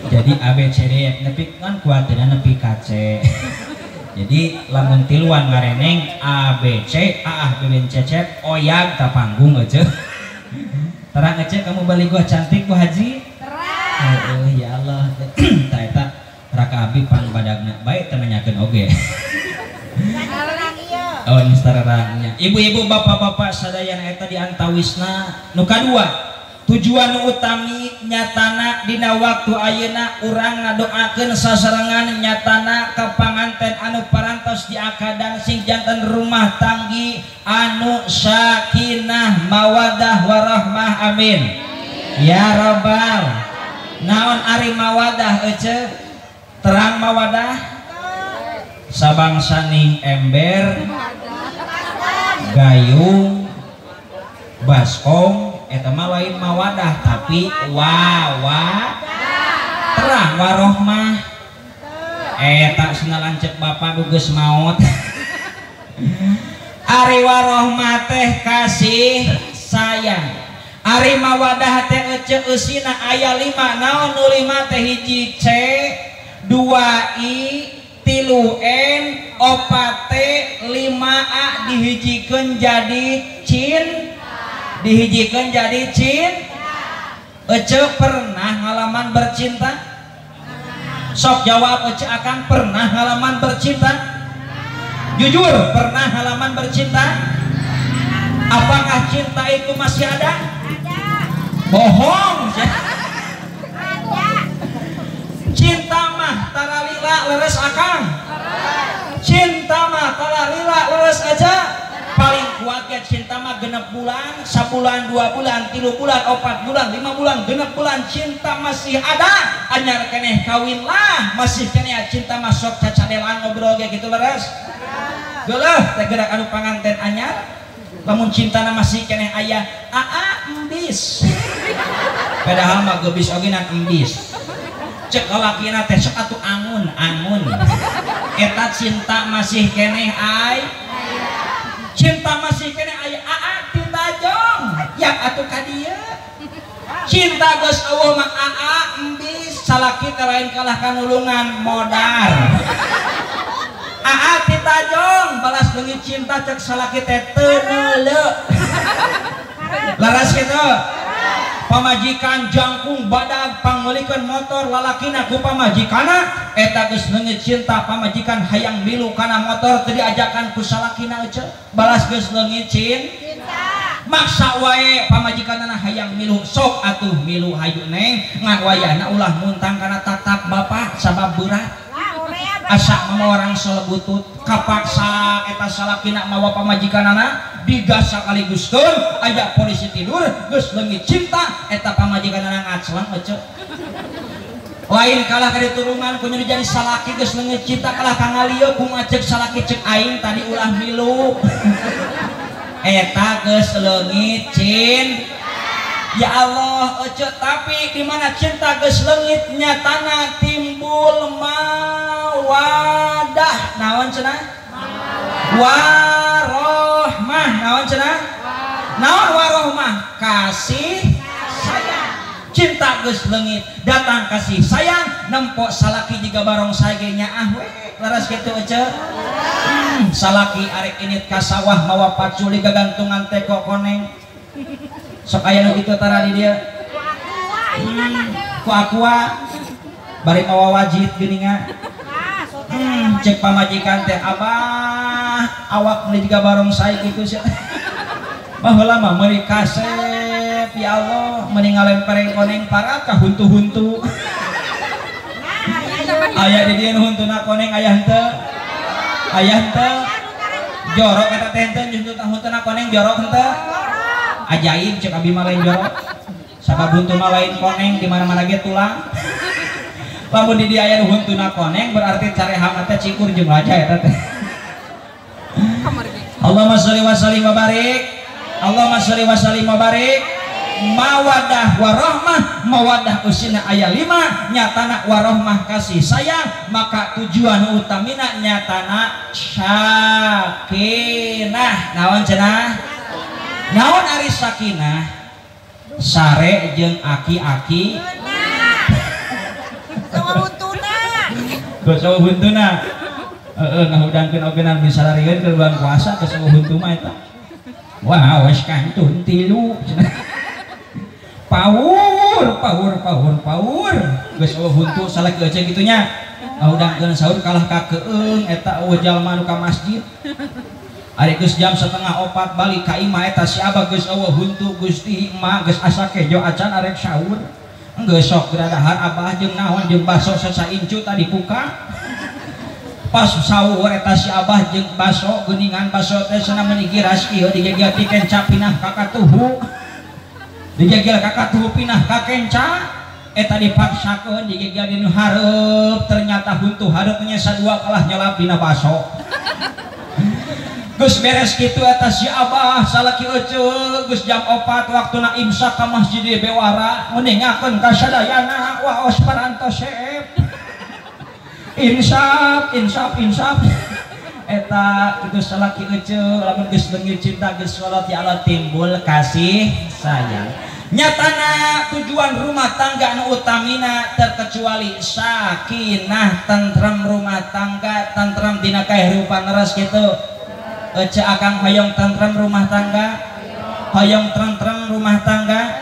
jadi ABCD nepi kan kuatina nepi KC jadi lamun tiluan ngareneng ABC Aah Beben Cecep oyag ta panggung aja terang aja kamu balik gua cantik Bu Haji terang ya Allah ta eta raka abi pang badagna baik tenanyakeun oge oh ini sararangnya ibu-ibu bapak-bapak sadayana eta diantawisna nu kadua tujuan utami nyatana dina waktu ayeuna urang ngadoakeun sasarengan nyatana ka panganten anu parantos di akadang sing janten rumah tanggi anu sakinah mawadah warahmah amin ya rabbal naon ari mawadah ece terang mawadah sabangsa ning ember gayung baskom eta mah lain mawadah tapi terang warohmah eta cenah lanceuk bapa geus maot ari warohmah teh kasih sayang ari mawadah teh ece eusina aya 5 naon nu 5 teh hiji C 2I 3N 4T 5A dihijikeun jadi Ece pernah ngalaman bercinta sok jawab Ece akan pernah ngalaman bercinta jujur pernah ngalaman bercinta apakah cinta itu masih ada bohong cinta mah taralila leres akang cinta mah taralila leres aja paling kuat ya cinta mah 6 bulan sabulan 2 bulan 3 bulan 4 bulan 5 bulan 6 bulan cinta masih ada anyar keneh kawin lah masih keneh cinta masuk cacadelan ngobrol kayak gitu leres geuleuh teh gerak anu panganten anyar lamun cintana masih keneh aya embis padahal mah gebis oge nan embis cek lalakina teh sok atuh angun eta cinta masih keneh cinta masih keneh aya cinta jong yak atuh ka dieu cinta geus eueuh mah embis salaki teh lain kalah kanulungan modar cinta jong balas leungit cinta cek salaki teh teu neuleuh laras kitu pamajikan jangkung badag pangmelikeun motor lalakina ku pamajikana eta geus leungit cinta pamajikan hayang milu kana motor teu diajakan ku salakina ece balas geus leungit cinta maksa wae pamajikanana hayang milu sok atuh milu hayu neng ngan wayahna ulah muntang kana tatak bapak sabab berat asa mama orang selebutut kapaksa eta salakina mawa pamajikanana digas sakaliguskeun aya polisi tidur geus leungit cinta eta pamajikanana ngaclang ece lain kalah ka diturungan ku jadi salaki geus leungit cinta kalah ka ngalieu ku ngajek salaki cek aing tadi ulah milu eta geus leungit cinta ya Allah ece tapi di mana cinta geus leungit nyatana timbul mawadah naon cenah warohmah naon cenah naon warohmah kasih sayang cinta geus leungit datang kasih sayang nempok salaki jiga barong sage nyaah we laras kitu ece salaki arek init ka sawah mawa paculi gagantungan teko koneng sok aya nu kitu tara di dieu ku aqua bari mawa wajib geuninga cek pamajikan teh abah awak meuli jiga barong sae kitu sia baheula mah meuli kasep ya Allah meuni ngalempereng koneng para ka huntu-huntu aya di dieu huntuna koneng aya henteu jorok eta teh henteu huntuna koneng jorok henteu ajaib cek abi mah lain jorok sabab huntu mah lain koneng di mana-mana ge tulang lamun di dieu aya huntuna koneng berarti careha teh cikur jeung raja eta teh Allahumma sholli wa sallim wa barik Allahumma sholli wa sallim wa barik mawadah warahmah mawadah usina aya 5 nyatana warahmah kasih sayang maka tujuan utamina nyatana sakinah naon cenah naon ari sakinah sare jeung aki-aki geus huntuna ngahudangkeun ogenan misalarian ke bulan puasa geus huntu mah eta wah wes kantun 3 power geus huntu salaki ece gitunya ngahudangkeun sahur kalah ka keung eta jalma nu ka masjid ari geus jam 3:30 balik ka imah eta si abah geus huntu Gusti imah geus asa kejo acan arek sahur geus sok geradahar abah jeung naon jeung baso sasaincu tadi buka pas sahur eta si abah jeung baso geuningan baso teh cenah meuni giras ieu digegel ti kenca pinah ka katuhu digegel ka katuhu pinah ka kenca eta dipaksakeun digegel dinu hareup ternyata huntu hareupnya sadua kalah nyelap dina baso geus beres kitu eta si abah salaki euceul geus jam 4 waktuna imsak ka masjid bewara ngeningakeun ka sadayana waos parantos seep insaf eta kitu salaki euceul lamun geus leungit cinta geus salat ya Allah timbul kasih sayang nyatana tujuan rumah tangga nu utamina terkecuali sakinah tentrem rumah tangga tentrem dina kahirupan leres kitu ece akang hoyong tentrem rumah tangga hoyong tentrem rumah tangga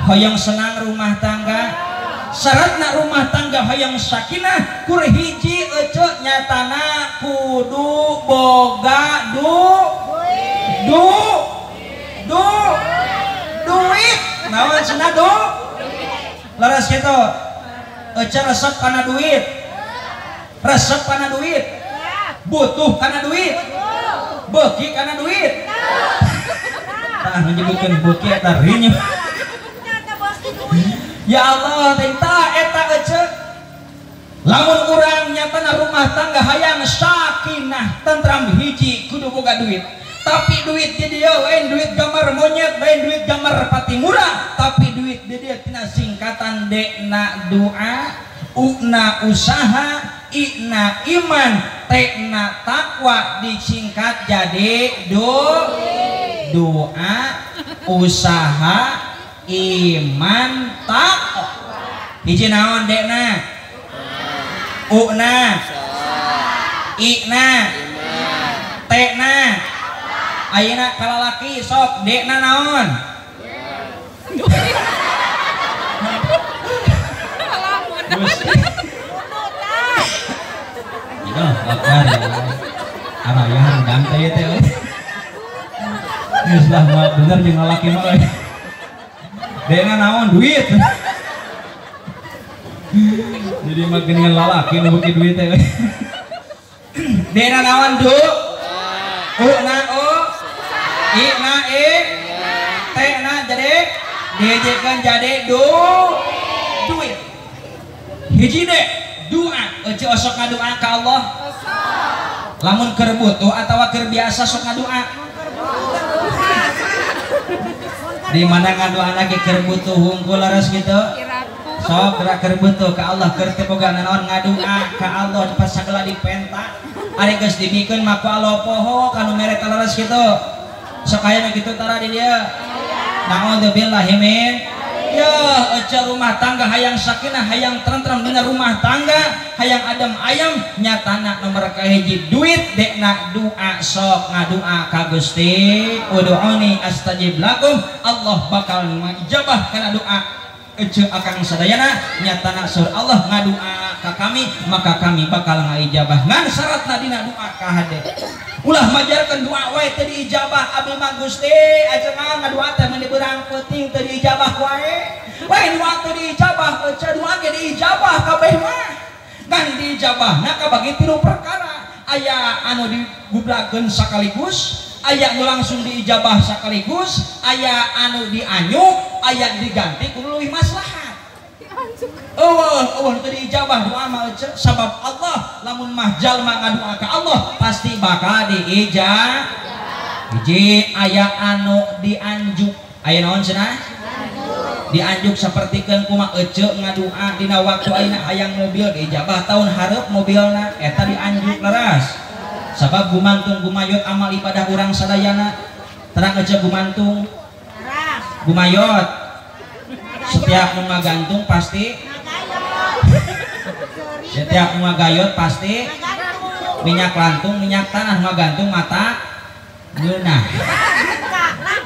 hoyong senang rumah tangga syaratna rumah tangga hoyong sakinah kur hiji ece nyatana kudu boga duit naon cenah laras kitu ece resep kana duit butuh kana duit beuki kana duit tah menyebutkeun beuki eta rinyeuh ya Allah tah eta ece lamun urang nyatana rumah tangga hayang sakinah tentram hiji kudu boga duit tapi duit di dieu lain duit gambar monyet lain duit gambar pati murah tapi duit di dieu tina singkatan D-na doa U-na usaha I-na iman T-na takwa disingkat jadi doa usaha iman takwa hiji naon D-na U-na I-na T-na ayeuna kalalaki sok D-na naon Akbar araya rendang teh teh geus lah mah bener jeung lalaki mah dena naon duit jadi mah geuningan lalaki nu beuki duit teh dena naon u na u i na i te na jadi dijikeun jadi duit hiji deh doa ece sok ngadoa ka Allah lamun keur butuh atawa keur biasa sok ngadoa di mana ngadoa lagi keur butuh hungkul laras gitu sok gerak keur butuh ka Allah keur teu boga naon ngadoa ka Allah pas sagala dipenta ari geus dibikeun mah ku Allah poho kanu mere laras gitu Sakaya gitu tara di dia. Naudzubillahi min. Ya, aja rumah tangga hayang sakinah, hayang tentrem dina rumah tangga, hayang adem ayam, nyatana nomor kahiji duit dekna doa sok ngadua ka Gusti. Ud'uni astajib lakum. Allah bakal ngijabah kana doa ece akang sadayana, nyatana sur Allah ngadua ka kami, maka kami bakal ngaijabah ngan syaratna dina doa ka hade. Ulah majarkan doa wae teu diijabah abdi mah Gusti ajengan ngadua teh mun dibeurang peuting teu diijabah wae. Wae doa teu diijabah ece doa ge diijabah kabeh mah. Ngan diijabahna kabagi tilu perkara. Aya anu digublakeun sakaligus, aya nu langsung diijabah sakaligus, aya anu dianyuk, aya diganti ku leuwih maslahat. Allah tadi ijabah doa mah sabab Allah lamun mah jalma ngadua ka Allah pasti bakal diijabah. Hiji aya anu dianjuk, aya naon cenah? Dianjuk sapertikeun kumaha ece ngadua dina waktu ayeuna hayang mobil diijabah tahun hareup mobilna eta dianjuk leras. Sabab gumantung gumayot amal ibadah urang sadayana. Terang ece gumantung. Gumayot. Setiap nu ngagantung pasti setiap ngagayot pasti minyak lantung minyak tanah ngagantung mata ngeunah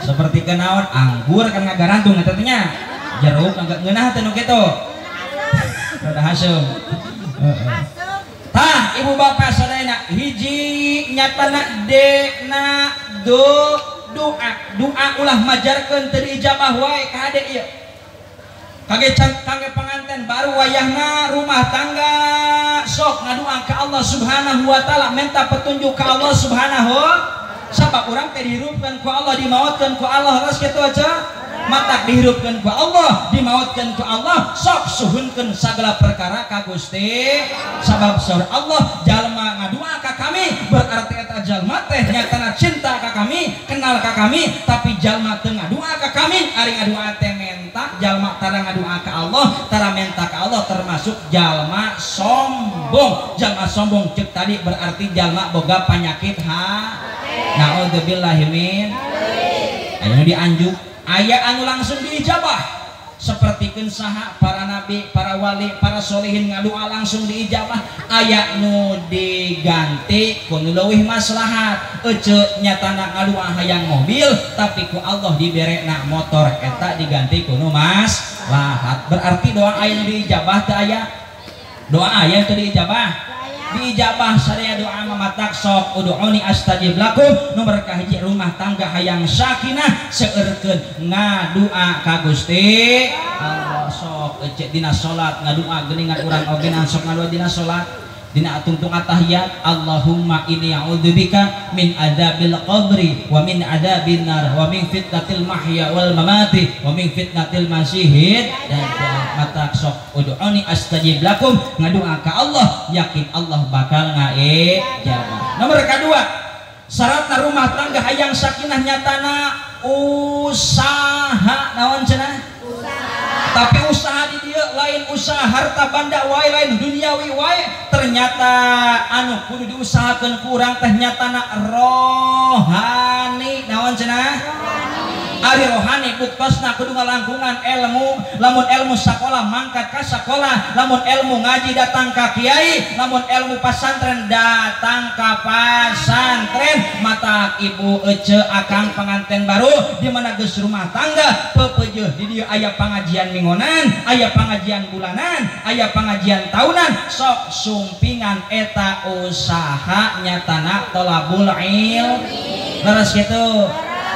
seperti kenaon anggur kan ngagarantung eta teh nya jeruk agak ngeunah teh nu kitu rada hasem tah ibu bapak sadayana hiji nyatana dekna doa ulah majarkeun teu diijabah wae ka hade ieu kage pengantin baru wayahna rumah tangga sok ngadua ke Allah Subhanahu wa taala minta petunjuk ke Allah Subhanahu sabab urang teh dihirupkeun ku Allah dimaotkeun ku Allah ras kitu aja mata dihirupkeun ku Allah dimaotkeun ku Allah sok suhunkeun sagala perkara ka Gusti sabab saur Allah jalma ngadua ka kami berarti eta jalma teh nyatana cinta ka kami kenal ka kami tapi jalma teu ngadua ka kami ari ngadua teh jalma tara ngadua ka Allah tara menta ka Allah termasuk jalma sombong. Jalma sombong cek tadi berarti jalma boga penyakit naudzubillahi min. Aya nu dianjuk aya anu langsung diijabah sapertikeun saha para nabi para wali para solihin ngadua langsung diijabah. Aya nu diganti ku nu leuwih maslahat ece nyatana ngadua hayang mobil tapi ku Allah diberena motor eta diganti ku nu maslahat. Berarti doa aya nu diijabah teu aya doa aya teu diijabah diijabah sadaya doa mamatak sok ud'uni astajib lakum. Nomor kahiji rumah tangga hayang sakinah seueurkeun ngadua ka Gusti Allah sok ece dina salat ngadua geuningan urang oge sok ngadua dina salat dina tungtung atahiyat Allahumma inni a'udzubika min adzabil qabri wa min adzabin nar wa min fitnatil mahya wal mamati wa min fitnatil masyihid dan mata sok ud'uni astajib lakum ngadua ka Allah yakin Allah bakal ngaijabah. Nomor kedua syaratna rumah tangga hayang sakinah nyatana usaha naon cenah tapi usaha di dia lain usaha harta banda wae lain duniawi wae ternyata anu kudu diusahakeun ku urang teh nyatana rohani naon cenah ari rohani buktosna kudu ngalangkungan ilmu lamun ilmu sakola mangkat ka sakola lamun ilmu ngaji datang ka kiai lamun ilmu pasantren datang ka pasantren mata ibu ece akang pengantin baru di mana geus rumah tangga pepeujeun di dieu aya pangajian minggonan aya pangajian bulanan aya pengajian tahunan sok sumpingan eta usaha nyatana tolabul ilmi leres kitu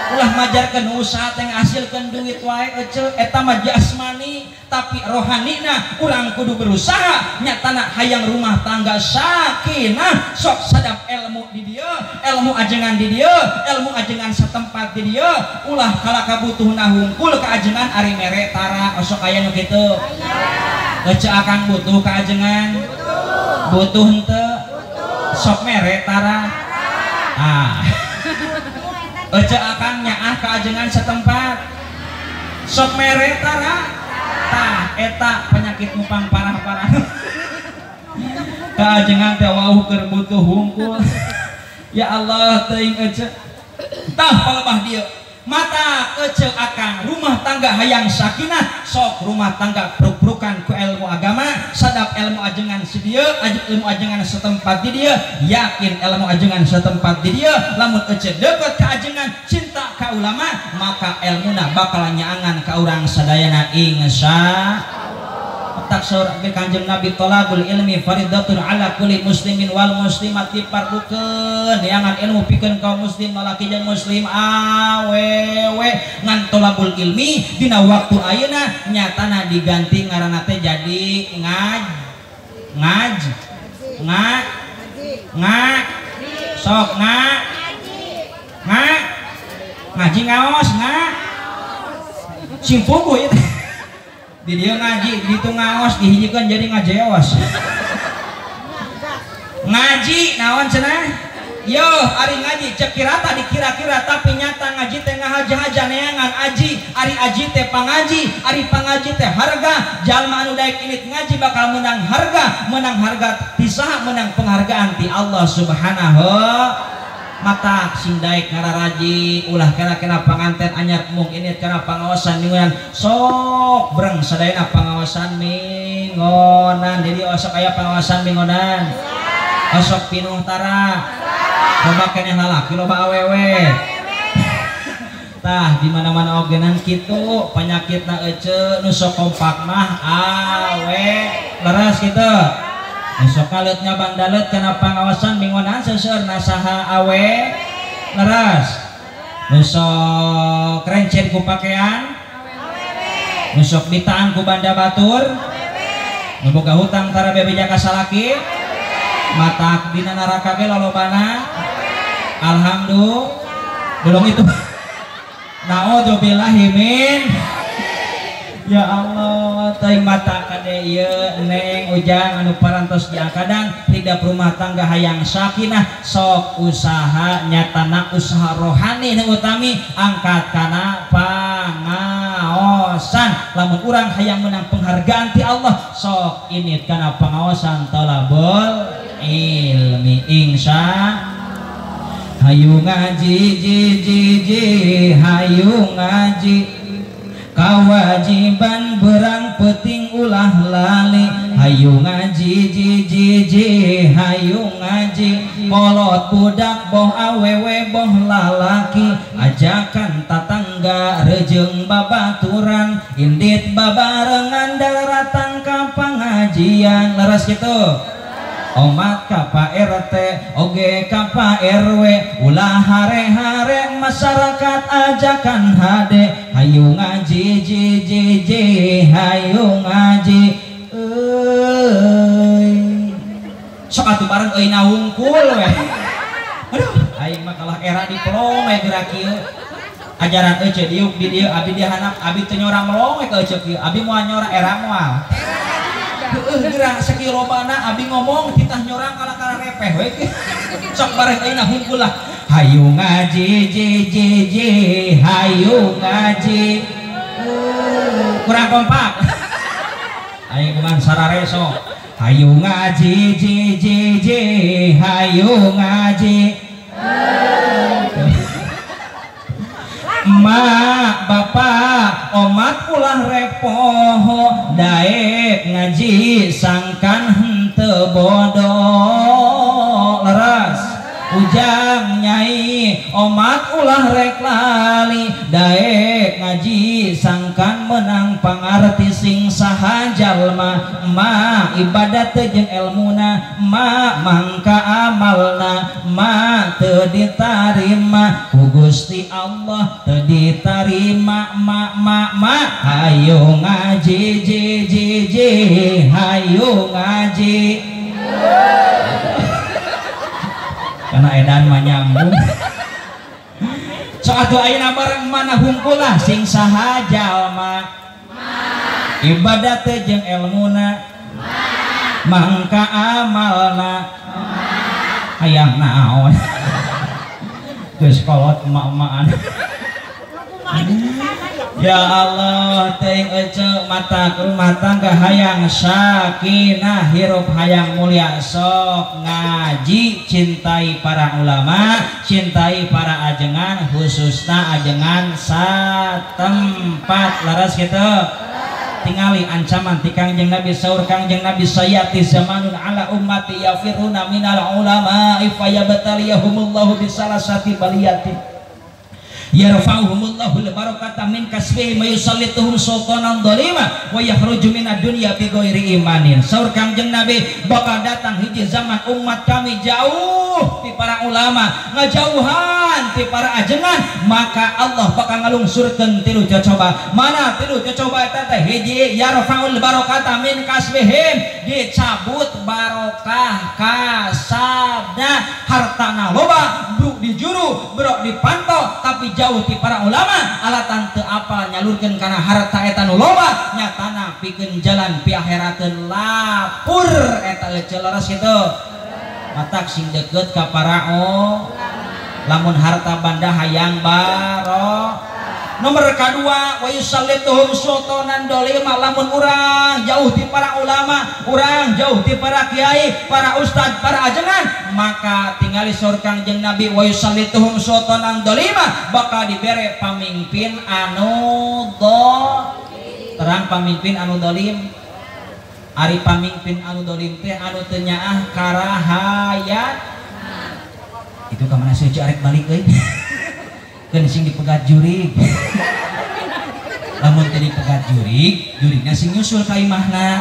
ulah majarkeun usaha teh ngahasilkeun duit wae ece eta mah jasmani tapi rohanina urang kudu berusaha nyatana hayang rumah tangga sakinah sok sadap ilmu di dieu ilmu ajengan di dieu ilmu ajengan satempat di dieu ulah kala kabutuhna hungkul ka ajengan ari mere tara sok aya nu kitu ece akang butuh ka ajengan butuh henteu sok mere tara ece akang nyaah ka ajengan setempat sok mere tara tah eta penyakit mupang parah-parah ka ajengan teh wauh keur butuh hungkul ya Allah teuing ece tah palebah dieu mata ece akang rumah tangga hayang sakinah sok rumah tangga pruk-prukan ku ilmu agama sadap ilmu ajengan si dieu ilmu ajengan setempat di dieu yakin ilmu ajengan setempat di dieu lamun ece deket ka ajengan cinta ka ulama maka ilmuna bakal nyaangan ka urang sadayana insyaallah. Tak surah ke Kanjeng Nabi tolabul ilmi faridatun ala kulli muslimin wal muslimat dipardukeun neangan ilmu pikeun kaum muslim lalaki jeung muslim awewe ngan tolabul ilmi dina waktu ayeuna nyatana diganti ngaranna teh jadi sok ngaji ngaos simpugu itu di dia ngaji, di itu ngaos, dihijikeun jadi ngajewas. Ngaji naon cenah? Yo, ari ngaji cek kirata dikira-kira tapi nyata ngaji teh ngahaja-haja neangan aji, ari aji teh pangaji, ari pangaji teh harga. Jalma anu daek init ngaji bakal menang harga pisaha menang penghargaan ti Allah Subhanahu mata sing daek ngararaji ulah kena panganten anyar mung ini kena pangawasan mingonan sok breng sadayana pangawasan mingonan jadi osok aya pangawasan mingonan osok pinuh tara loba keneh lalaki loba awewe tah di mana-mana ogenan kitu penyakitna ece nu sok kompak mah awe leres kitu esok kaletnya bang dalet kena pengawasan mingonan seueur nasaha awe leres esok rencen ku pakaian esok ditaan ku banda batur memboga hutang tara bebeja ka salaki mata dina neraka ge lolobana alhamdulillah belum itu naudzubillahi min ya Allah teuing mata kade ieu neng ujang anu parantos diangkadang hidup rumah tangga hayang sakinah sok usaha nyatana usaha rohani nu utami angkat kana pangaosan lamun urang hayang menang penghargaan ti Allah sok init kana pangaosan talabul ilmi insya hayu ngaji hayu ngaji kawajiban berang peting ulah lali hayu ngaji hayu ngaji kolot budak boh awewe boh lalaki ajakan tatangga rejeng babaturan indit babarengan daratang ka pangajian leres gitu omat kapa RT oge kapa RW ulah hare-hare masyarakat ajakan hade hayu ngaji hayu ngaji sok atuh bareng euy nawungkul we aduh aing mah kalah era diplom we gerak ieu ajaran ece diuk di dieu abi dihanap abi teu nyora melong we ke ece kieu abi moal nyora era moal gerak sekilobana abi ngomong kita nyorang kala-kala repeh we sok bareng ayeuna hungkul lah hayu ngaji hayu ngaji kurang kompak ayo kuman sarare sok hayu ngaji hayu ngaji mak bapak omat ulah repoh daek ngaji sangkan henteu bodoh leres ujang nyai omat ulah rek lali daek ngaji sangkan menang pangarti sing saha jalma ma ibadat jeung elmuna ma mangka amalna ma teu ditarima ku Gusti Allah teu ditarima ma hayu ngaji hayu ngaji karena edan mah nyambung sok atuh ayeuna bareng mana hungkulah sing saha jalma ibadat teh jeung elmuna mangka amalna hayang naon geus kolot emak-emakan Ya Allah teuing ece mata rumah tangga hayang sakinah hirup hayang mulia sok ngaji cintai para ulama cintai para ajengan khususna ajengan satempat laras gitu tingali ancaman ti Kangjeng Nabi saur Kangjeng Nabi sayati zamanun ala ummati yafiruna minal ulama ifayabtaliyahumullahu bisalasati baliyatin yarfa'uhumullahu al-barakata min kasbihim wa yusallituhum sultanan dhalima wa yakhruju minad dunya bi ghairi imanin. Saur Kangjeng Nabi bakal datang hiji zaman umat kami jauh ti para ulama ngajauhan ti para ajengan maka Allah bakal ngalungsurkeun tilu cocoba. Mana tilu cocoba eta teh hiji yarfa'ul barakata min kasbihim dicabut barokah kasabna hartana loba bruk di juru brok dipantau tapi jauh ti para ulama alatan teu apal nyalurkeun kana harta eta nu loba nyatana pikeun jalan pi akhirateun lapur eta euceul leres kitu matak sing deukeut ka para lamun harta banda hayang barokah. Nomor kedua wa yusallituhum sultanan dolima lamun urang jauh ti para ulama urang jauh ti para kiai para ustad para ajengan maka tingali saur Kangjeng Nabi wa yusallituhum sultanan dolima bakal dibere pamimpin anu terang pamimpin anu dolim ari pamimpin anu dolim teh anu teu nyaah karahayat itu ka mana seueur arek balik euy kan sing dipegat jurig lamun tadi pegat jurignya sing nyusul ka imahna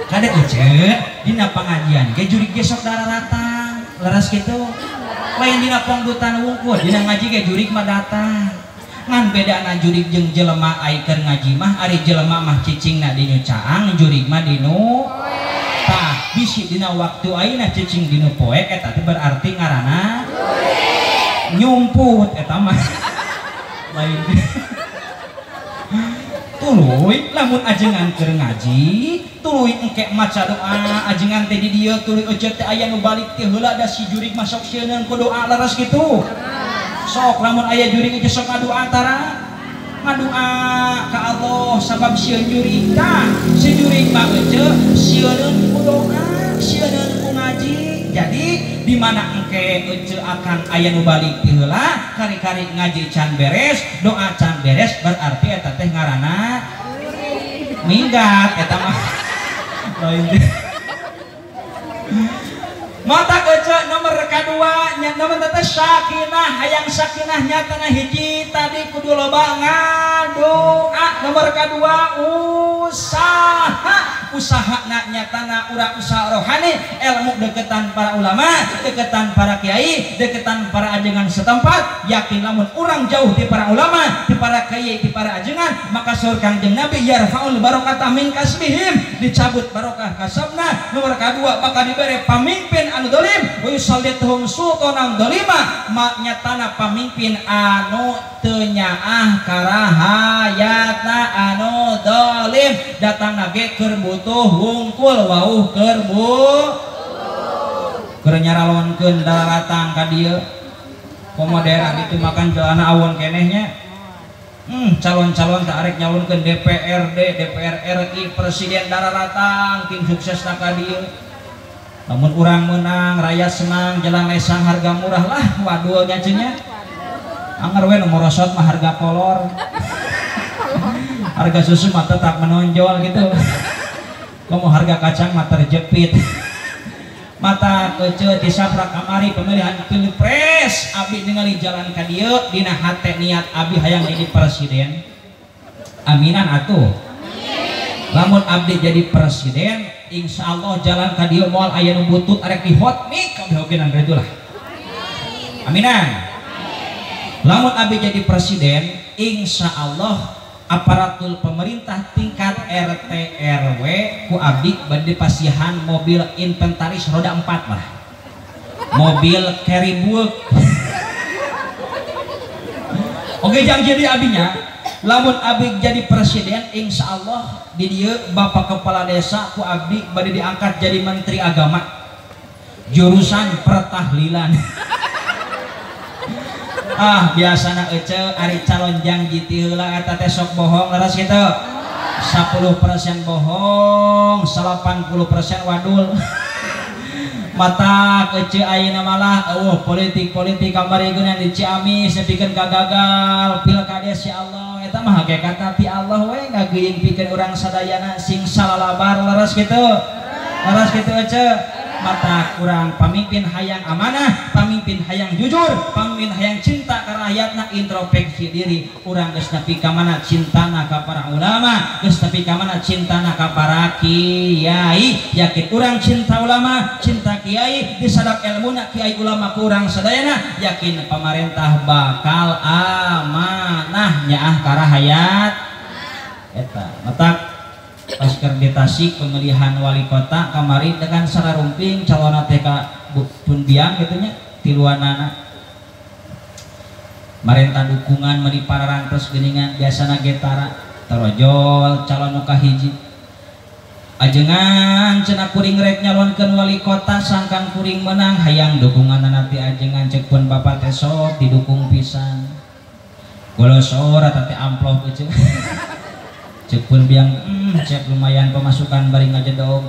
kadek ece dina pangajian ge jurig ge sok daratang leres kitu lain dina pangdutan wungkul dina ngaji ge jurig mah datang ngan bedana jurig jeung jelema ai keur ngaji mah ari jelema mah cicingna di nu caang jurig mah di nu tah bisi dina waktu ayeuna cicing dinu poek eta teh berarti ngaranna nyumput eta mah lain tuluy lamun ajengan keur ngaji tuluy engke maca doa ajengan teh di dieu tuluy ojek teh aya nu balik teh heula da si jurig masuk sieun ku doa leres kitu sok lamun aya jurig ge sok ngadoa antara ngadua ka Allah sabab sieun jurig tah si jurig mah ece sieun ku doa sieun ku ngaji jadi di mana engke ece akan aya nu balik ti heula kari-kari ngaji can beres doa can beres berarti eta teh ngaranna minggat eta mah lain mata ece nomor kedua nya nomor teh sakinah hayang sakinah nyatana hiji tadi kudu loba ngadoa nomor kedua usaha nyatana urang usaha rohani ilmu deketan para ulama deketan para kiai deketan para ajengan setempat yakin lamun urang jauh di para ulama di para kiai di para ajengan maka saur Kangjeng Nabi yarfaul barokatah min kasbihim dicabut barokah kasabna nomor kedua bakal diberi pamimpin anu dolim wa yusallituhum sultanan dolima nyatana pamimpin anu teu nyaah karahayatna anu dolim datang ge keur butuh wungkul wauh keur keur nyaralonkeun daratang ka dieu komodera gitu makan jalana awon kenehnya calon-calon tak arek nyalonkeun DPRD DPR RI presiden daratang tim sukses ka dieu namun urang menang rakyat senang jalan lesang harga murah lah waduh nya cenah anger we nomor rosot mah harga kolor harga susu mah tetap menonjol gitu kamu harga kacang mah terjepit mata kece disaprak kamari pemilihan pilpres abdi ningali jalan ka dieu dina hate niat abdi hayang jadi presiden aminan atuh lamun abdi jadi presiden insyaallah jalan ka dieu moal aya nu butut arek di hot mic kabeh ogenan redulah aminan lamun abdi jadi presiden insyaallah aparatur pemerintah tingkat RT RW ku abdi bade pasihan mobil inventaris roda 4 lah mobil carry book oke jangan jadi abinya lamun abdi jadi presiden insyaallah di dieu bapak kepala desa ku abdi bade diangkat jadi menteri agama jurusan pertahlilan Biasana ece ari calon janji ti heula eta teh sok bohong leres kitu. 10% bohong, 80% wadul. Mata kece ayeuna malah politik kamari geuna di Ciamis nepikeun kagagal pilkades ya Allah eta mah hakikatna ti Allah we ngageuing pikeun urang sadayana sing salalabar leres kitu. Leres kitu ece. Mata kurang pamimpin hayang amanah, pamimpin hayang jujur, pamimpin hayang cinta ka rakyatna, introspeksi diri. Urang geus nepi ka mana cintana ka para ulama, geus nepi ka mana cintana ka para kiai. Yakin urang cinta ulama, cinta kiai, disadap ilmuna kiai ulama ku urang sadayana, yakin pemerintah bakal amanah nyaah ka rakyat. Eta mata pas keur di Tasik pemilihan wali kota kamari dengan sararumping calon TK pun biang gitunya tiluanana marenta dukungan meni pararantos geuningan biasana getara tarojol calon nu kahiji ajengan cenah kuring rek nyalonkeun wali kota sangkan kuring menang hayang dukungan nanti ajengan cek pun bapak teh sok didukung pisan golosor eta teh amplop euceun cek pun biang cek lumayan pemasukan bari ngajedog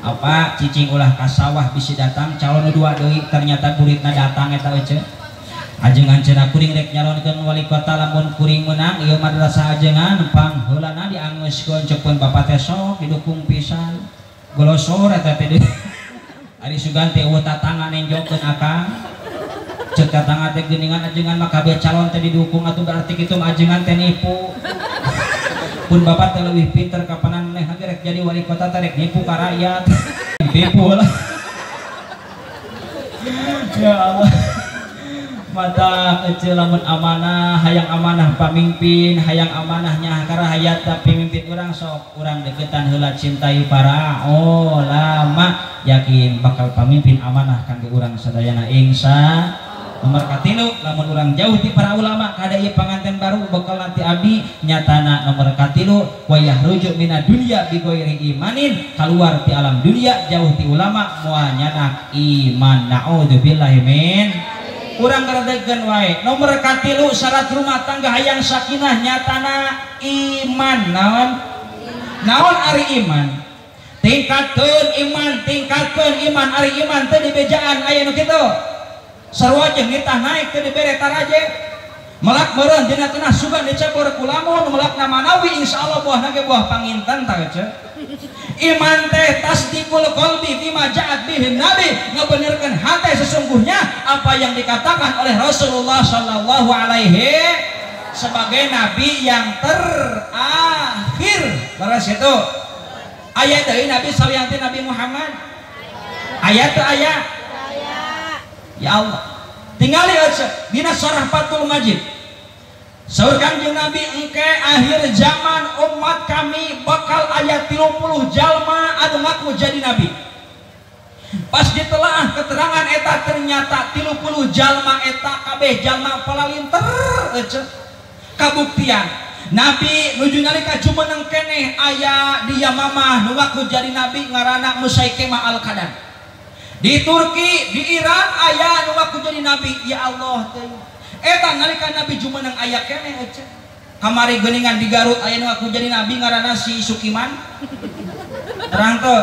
apa cicing ulah ka sawah bisi datang calon dua deui ternyata kuritna datang eta euceun ajengan cenah kuring rek nyalonkeun wali kota lamun kuring menang ieu madrasah ajengan pangheulana diangeuskeun cek pun bapak teh sok didukung pisan golosor eta teh ari sugan teh eueuh tatangga nenjokkeun akang cek tatangga teh geuningan ajengan mah kabeh calon teh didukung atuh berarti kitu ajengan teh nipu pun bapak teh leuwih pinter kapanan maneh rek jadi wali kota teh rek nipu ka rakyat nipu lah ya Allah mata kecil lamun amanah hayang amanah pamimpin hayang amanahnya ka rakyat tapi mimpin urang sok urang deketan heula cintai para ulama yakin bakal pamimpin amanah kangge urang sadayana insya nomor katilu lamun urang jauh ti para ulama kada ieu panganten baru bakal nanti abdi nyatana nomor katilu wayah rujuk mina dunya bi ghairi imanin keluar ti alam dunia jauh ti ulama moal nyanak iman naudzubillahi min urang ngaradekeun wae nomor katilu syarat rumah tangga hayang sakinah nyatana iman naon ari iman tingkatkeun iman ari iman teh dibejaan aya nu kitu sarua jeung nitah naik teh dibere taraje melak meureun dina tengah sugan dicabur ku lamun melak namanawi insyaallah buahna ge buah panginten tah ce iman teh tasdiqul qalbi bima ja'at bihi nabi ngabenerkeun hate sesungguhnya apa yang dikatakan oleh Rasulullah sallallahu alaihi sebagai nabi yang terakhir leres itu ayat dari nabi sallallahu nabi Muhammad ayat teh ayat ya Allah tinggali aja dina surah Fathul Majid saur Kangjeng Nabi engke akhir zaman umat kami bakal aya 30 jalma anu ngaku jadi nabi pas ditelaah keterangan eta ternyata 30 jalma eta kabeh jalma palalinter aja kabuktian nabi nuju nalika jumeneng keneh aya di Yamamah nu ngaku jadi nabi ngaranna Musaikemah Al-Qadan di Turki, di Iran aya nu ngaku jadi nabi ya Allah teh eta nalika nabi jumeneng aya keneh aja kamari geuningan di Garut aya nu ngaku jadi nabi ngaranna si Sukiman terang teh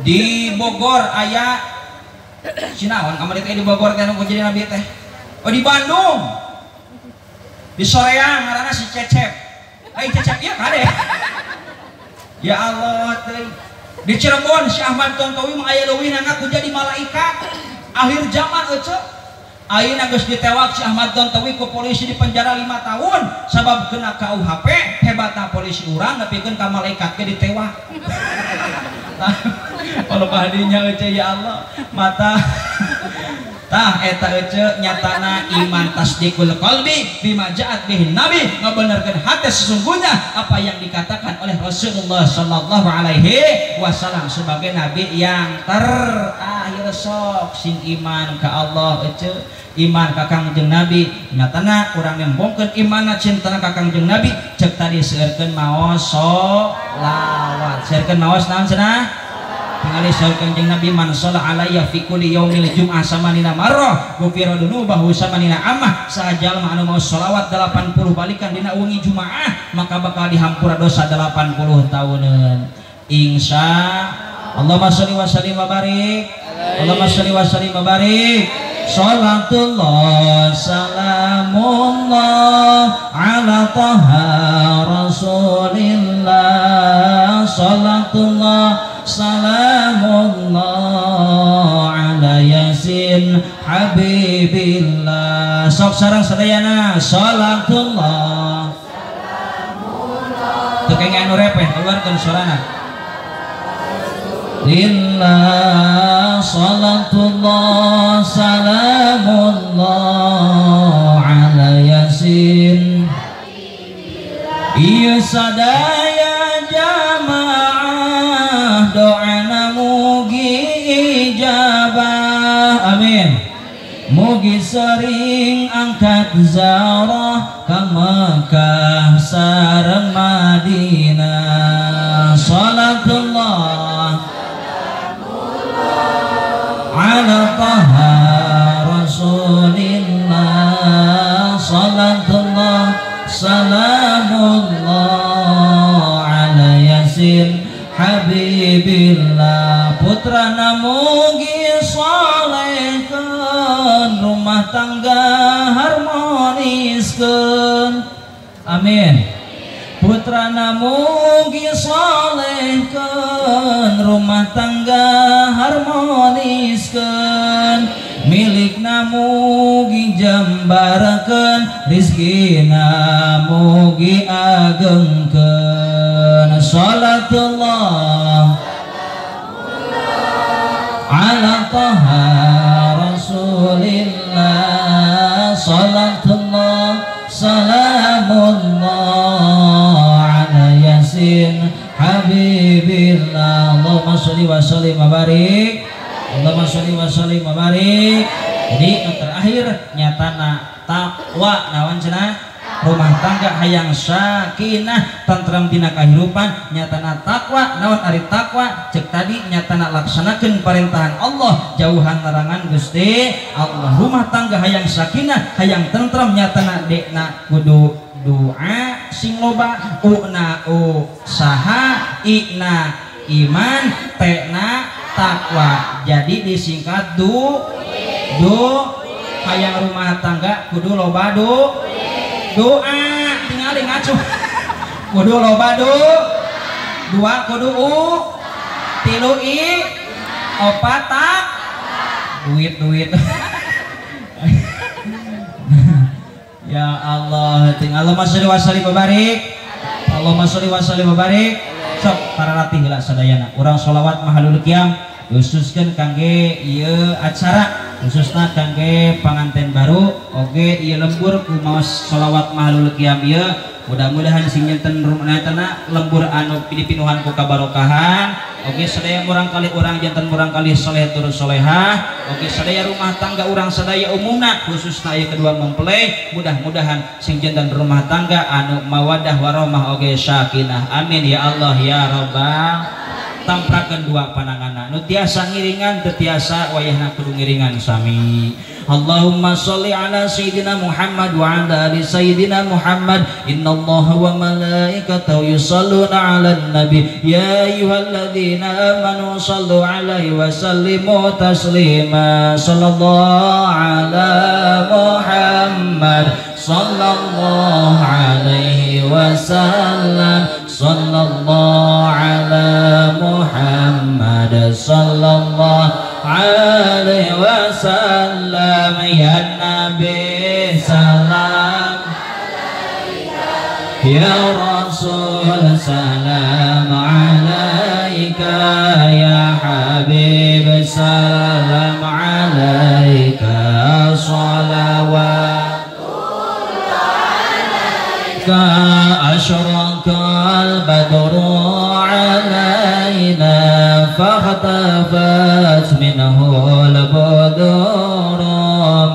di Bogor aya sinaon kamari teh di Bogor teh nu ngaku jadi nabi teh oh di Bandung di Soreang ngaranna si Cecep ai Cecep ieu kade ya Allah teh di Cirebon si Ahmad Tontowi mah aya leuwih ngaku jadi malaikat akhir zaman euceuk ayeuna geus ditewak si Ahmad Tontowi ku polisi di penjara 5 tahun sabab kena KUHP hebatna polisi urang nepikeun ka malaikat ge ditewak kalau bahadinya euceuk ya Allah mata tah eta euceuk nyatana iman tasdiqul qalbi bima ja'at bihi nabi ngabenerkeun hate sesungguhnya apa yang dikatakan oleh Rasulullah sallallahu alaihi wasallam sebagai nabi yang terakhir sok sing iman ka Allah euceuk iman ka Kangjeng Nabi nyatana urang nembongkeun imanna cintana ka Kangjeng Nabi cek tadi seueurkeun maos sholawat seueurkeun maos naon cenah tingali saur Kanjeng Nabi man shalla alayya fi kulli yaumil jum'ah samanina marrah ghufira dunubahu samanina amah sajal anu mau sholawat 80 balikan dina wengi Jumaah maka bakal dihampura dosa 80 tahunan insya Allahumma sholli wa sallim wa barik Allahumma sholli wa sallim wa barik Salatullah salamullah ala taha rasulillah Salatullah salamullah ala yasin habibillah sok sareng sadayana salatullah salamullah teu kenging anu repeh keluarkeun suarana lillah salatullah salamullah ala yasin iya sadaya jamaah doana mugi ijabah amin mugi sering angkat zarah ka Mekah sareng Madinah salatullah ala taha rasulillah salatullah salamullah ala yasin habibillah putra namugi salehkeun rumah tangga harmoniskeun amin putra namugi salehkeun rumah tangga harmoniskeun milik namugi jembarkeun rizki namugi agengkeun salatullah ala taha rasulillah salatullah salamullah ala yasin habibillah Allahumma sholli wa sallim wa barik Allahumma sholli wa sallim wa barik. Jadi yang terakhir nyatana takwa nawan cenah rumah tangga hayang sakinah tentram dina kahirupan nyatana takwa nawan ari takwa cek tadi nyatana laksanakeun parentahan Allah jauhan larangan Gusti Allah rumah tangga hayang sakinah hayang tentram nyatana dekna kudu doa sing loba una usaha ina iman tekna takwa jadi disingkat do hayang rumah tangga kudu loba doa tinggali ngaco kudu loba dua kudu tilu opat tak duit ya Allah tinggal Allahumma sholli wa sallim wa barik Allahumma sholli wa sallim wa barik sok para ratih heula sadayana urang sholawat mahalul qiyam khususkeun kangge ieu acara khususna kangge panganten baru oge ieu lembur kumaos sholawat mahalul qiyam ieu mudah-mudahan sing nyeunteun rumahnana lembur anu pinuhan ku kabarokahan oge sadaya urang kali urang janten urang kali soleh tur solehah oge sadaya rumah tangga urang sadaya umumna khususna ieu kedua mempelai mudah-mudahan sing janten rumah tangga anu mawaddah warahmah oge sakinah amin ya Allah ya rabbal tamprakeun dua pananganna nu tiasa ngiringan teu tiasa wayahna kudu ngiringan sami Allahumma sholli ala sayyidina Muhammad wa ala ali sayyidina Muhammad innallaha wa malaikatahu yusholluna 'alan nabi ya ayyuhalladzina amanu shallu 'alaihi wa sallimu taslima sallallahu ala Muhammad sallallahu alaihi wasallam sallallahu ala Muhammad sallallahu alaihi wasallam ya Nabi salam ya Rasul salam alaika ya Habib salam alaika salawat أشرق البدر علينا فاختفت منه البدور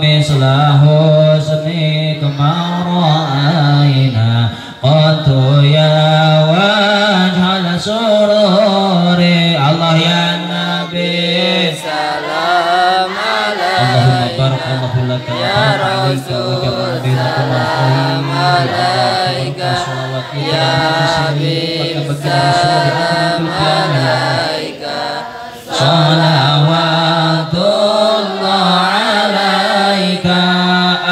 مثل حسنك ما رأينا قط يا وجه السرور الله يا ya Habib salam alaika salawatullah alaika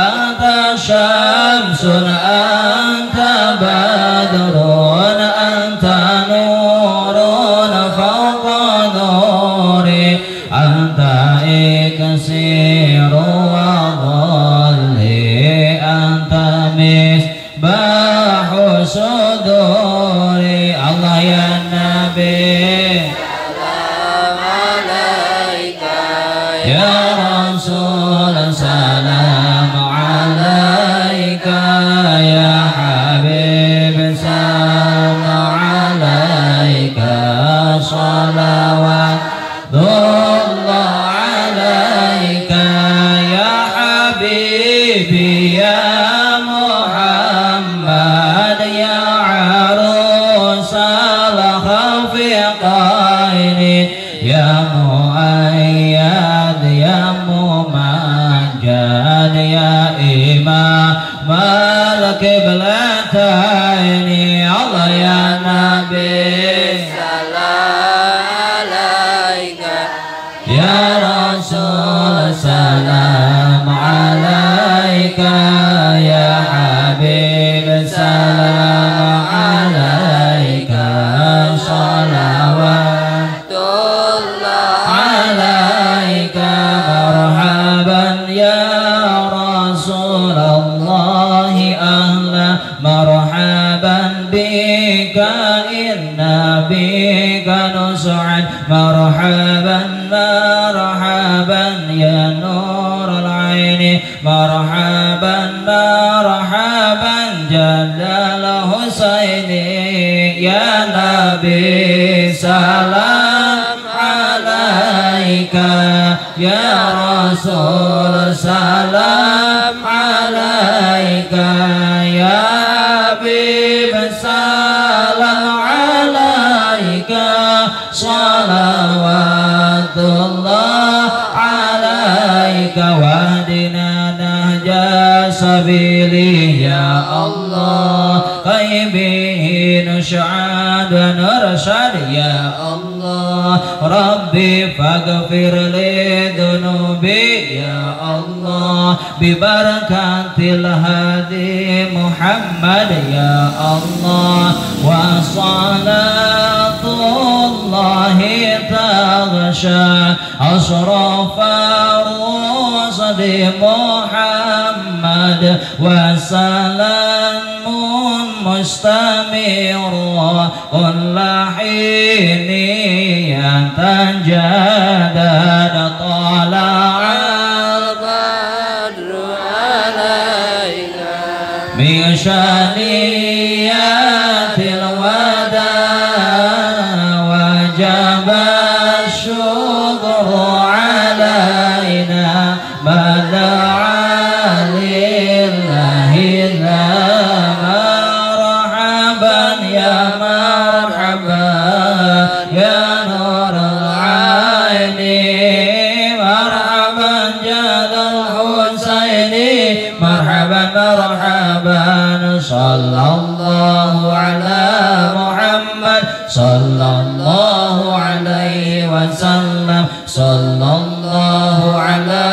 anta syamsun anta badrun anta nurun fawqa nuri anta iksiru wa dhalli anta misbahu suduri Allah ya Nabi salam alaika ya Rasul salam alaika ya Habib salam alaika salawatullah alaika ya Habibi ya Muhammad ya arusal khafiqaini ya muayyad ya mumajjad ya imam al-qiblataini Allah ya Nabi salam alaika ya Rasul salam alaika ya Habib salam alaika salawatullah alaika marhaban ya Rasulullah ahla marhaban bika inna bika nus'ad marhaban marhaban ya nur al-aini marhaban marhaban jalal husaini ya Nabi salam alaika ya Rasul salam alaika ya Habib salam alaika salawatullah alaika wahdina nahja sabili ya Allah kaibihi nusyad wa nursyad ya Allah Rabbi faghfir li dunubi ya Allah bibarakatil hadi Muhammad ya Allah wa salatullahi taghsha asrafa rusdi Muhammad wa salamun mustamiru kulla hini yatajadad tala'al badru alaika min syaniyatil wada wajaba syukru alaina mada'a lillahi marhaban ya marhaban ya nur al-aini marhaban jalal husaini marhaban marhaban sallallahu ala Muhammad sallallahu alaihi wasallam sallallahu ala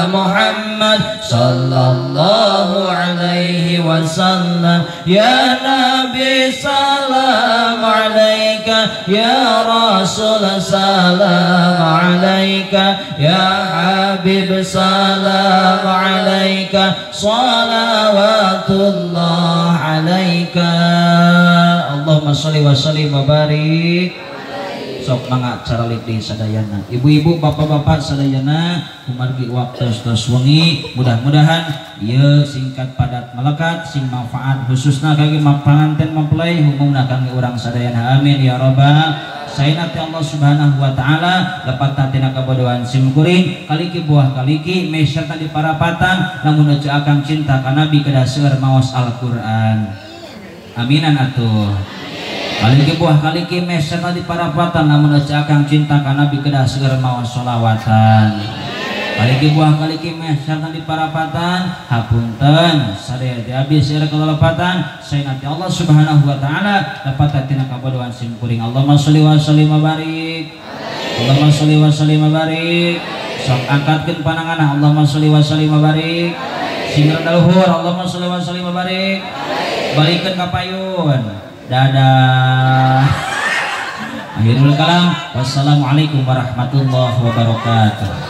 Muhammad sallallahu alaihi wasallam ya Nabi salam alaika ya Rasul salam alaika ya Habib salam alaika salawatullah alaika Allahumma sholli wa sallim wa barik sok mangga cara di sadayana ibu-ibu bapak-bapak sadayana kumargi waktu tos wengi mudah-mudahan ieu singkat padat melekat sing manfaat khususna kangge panganten mempelai umumna kangge urang sadayana amin ya rabbal sayyidina Allah subhanahu wa ta'ala lepat tina kabodohan simkuring kaliki buah kaliki meserta di parapatan namun akan cinta ka nabi kedah seueur maos Al-Qur'an aminan atuh kaliki buah kaliki meserta di parapatan namun akan cinta ka nabi kedah seueur maos sholawatan kaliki buah kaliki meh sarta di parapatan hapunten sadaya di abis ira kelepatan saya nanti Allah Subhanahu wa taala dapat tina kabodohan sim kuring. Allahumma sholli wa sallim wa barik. Allahumma sholli wa sallim wa barik. Sok angkatkeun pananganna Allahumma sholli wa sallim wa barik. Sing rada luhur Allahumma sholli wa sallim wa barik. Balikeun ka payun. Dadah. Akhirul kalam. Wassalamualaikum warahmatullahi wabarakatuh.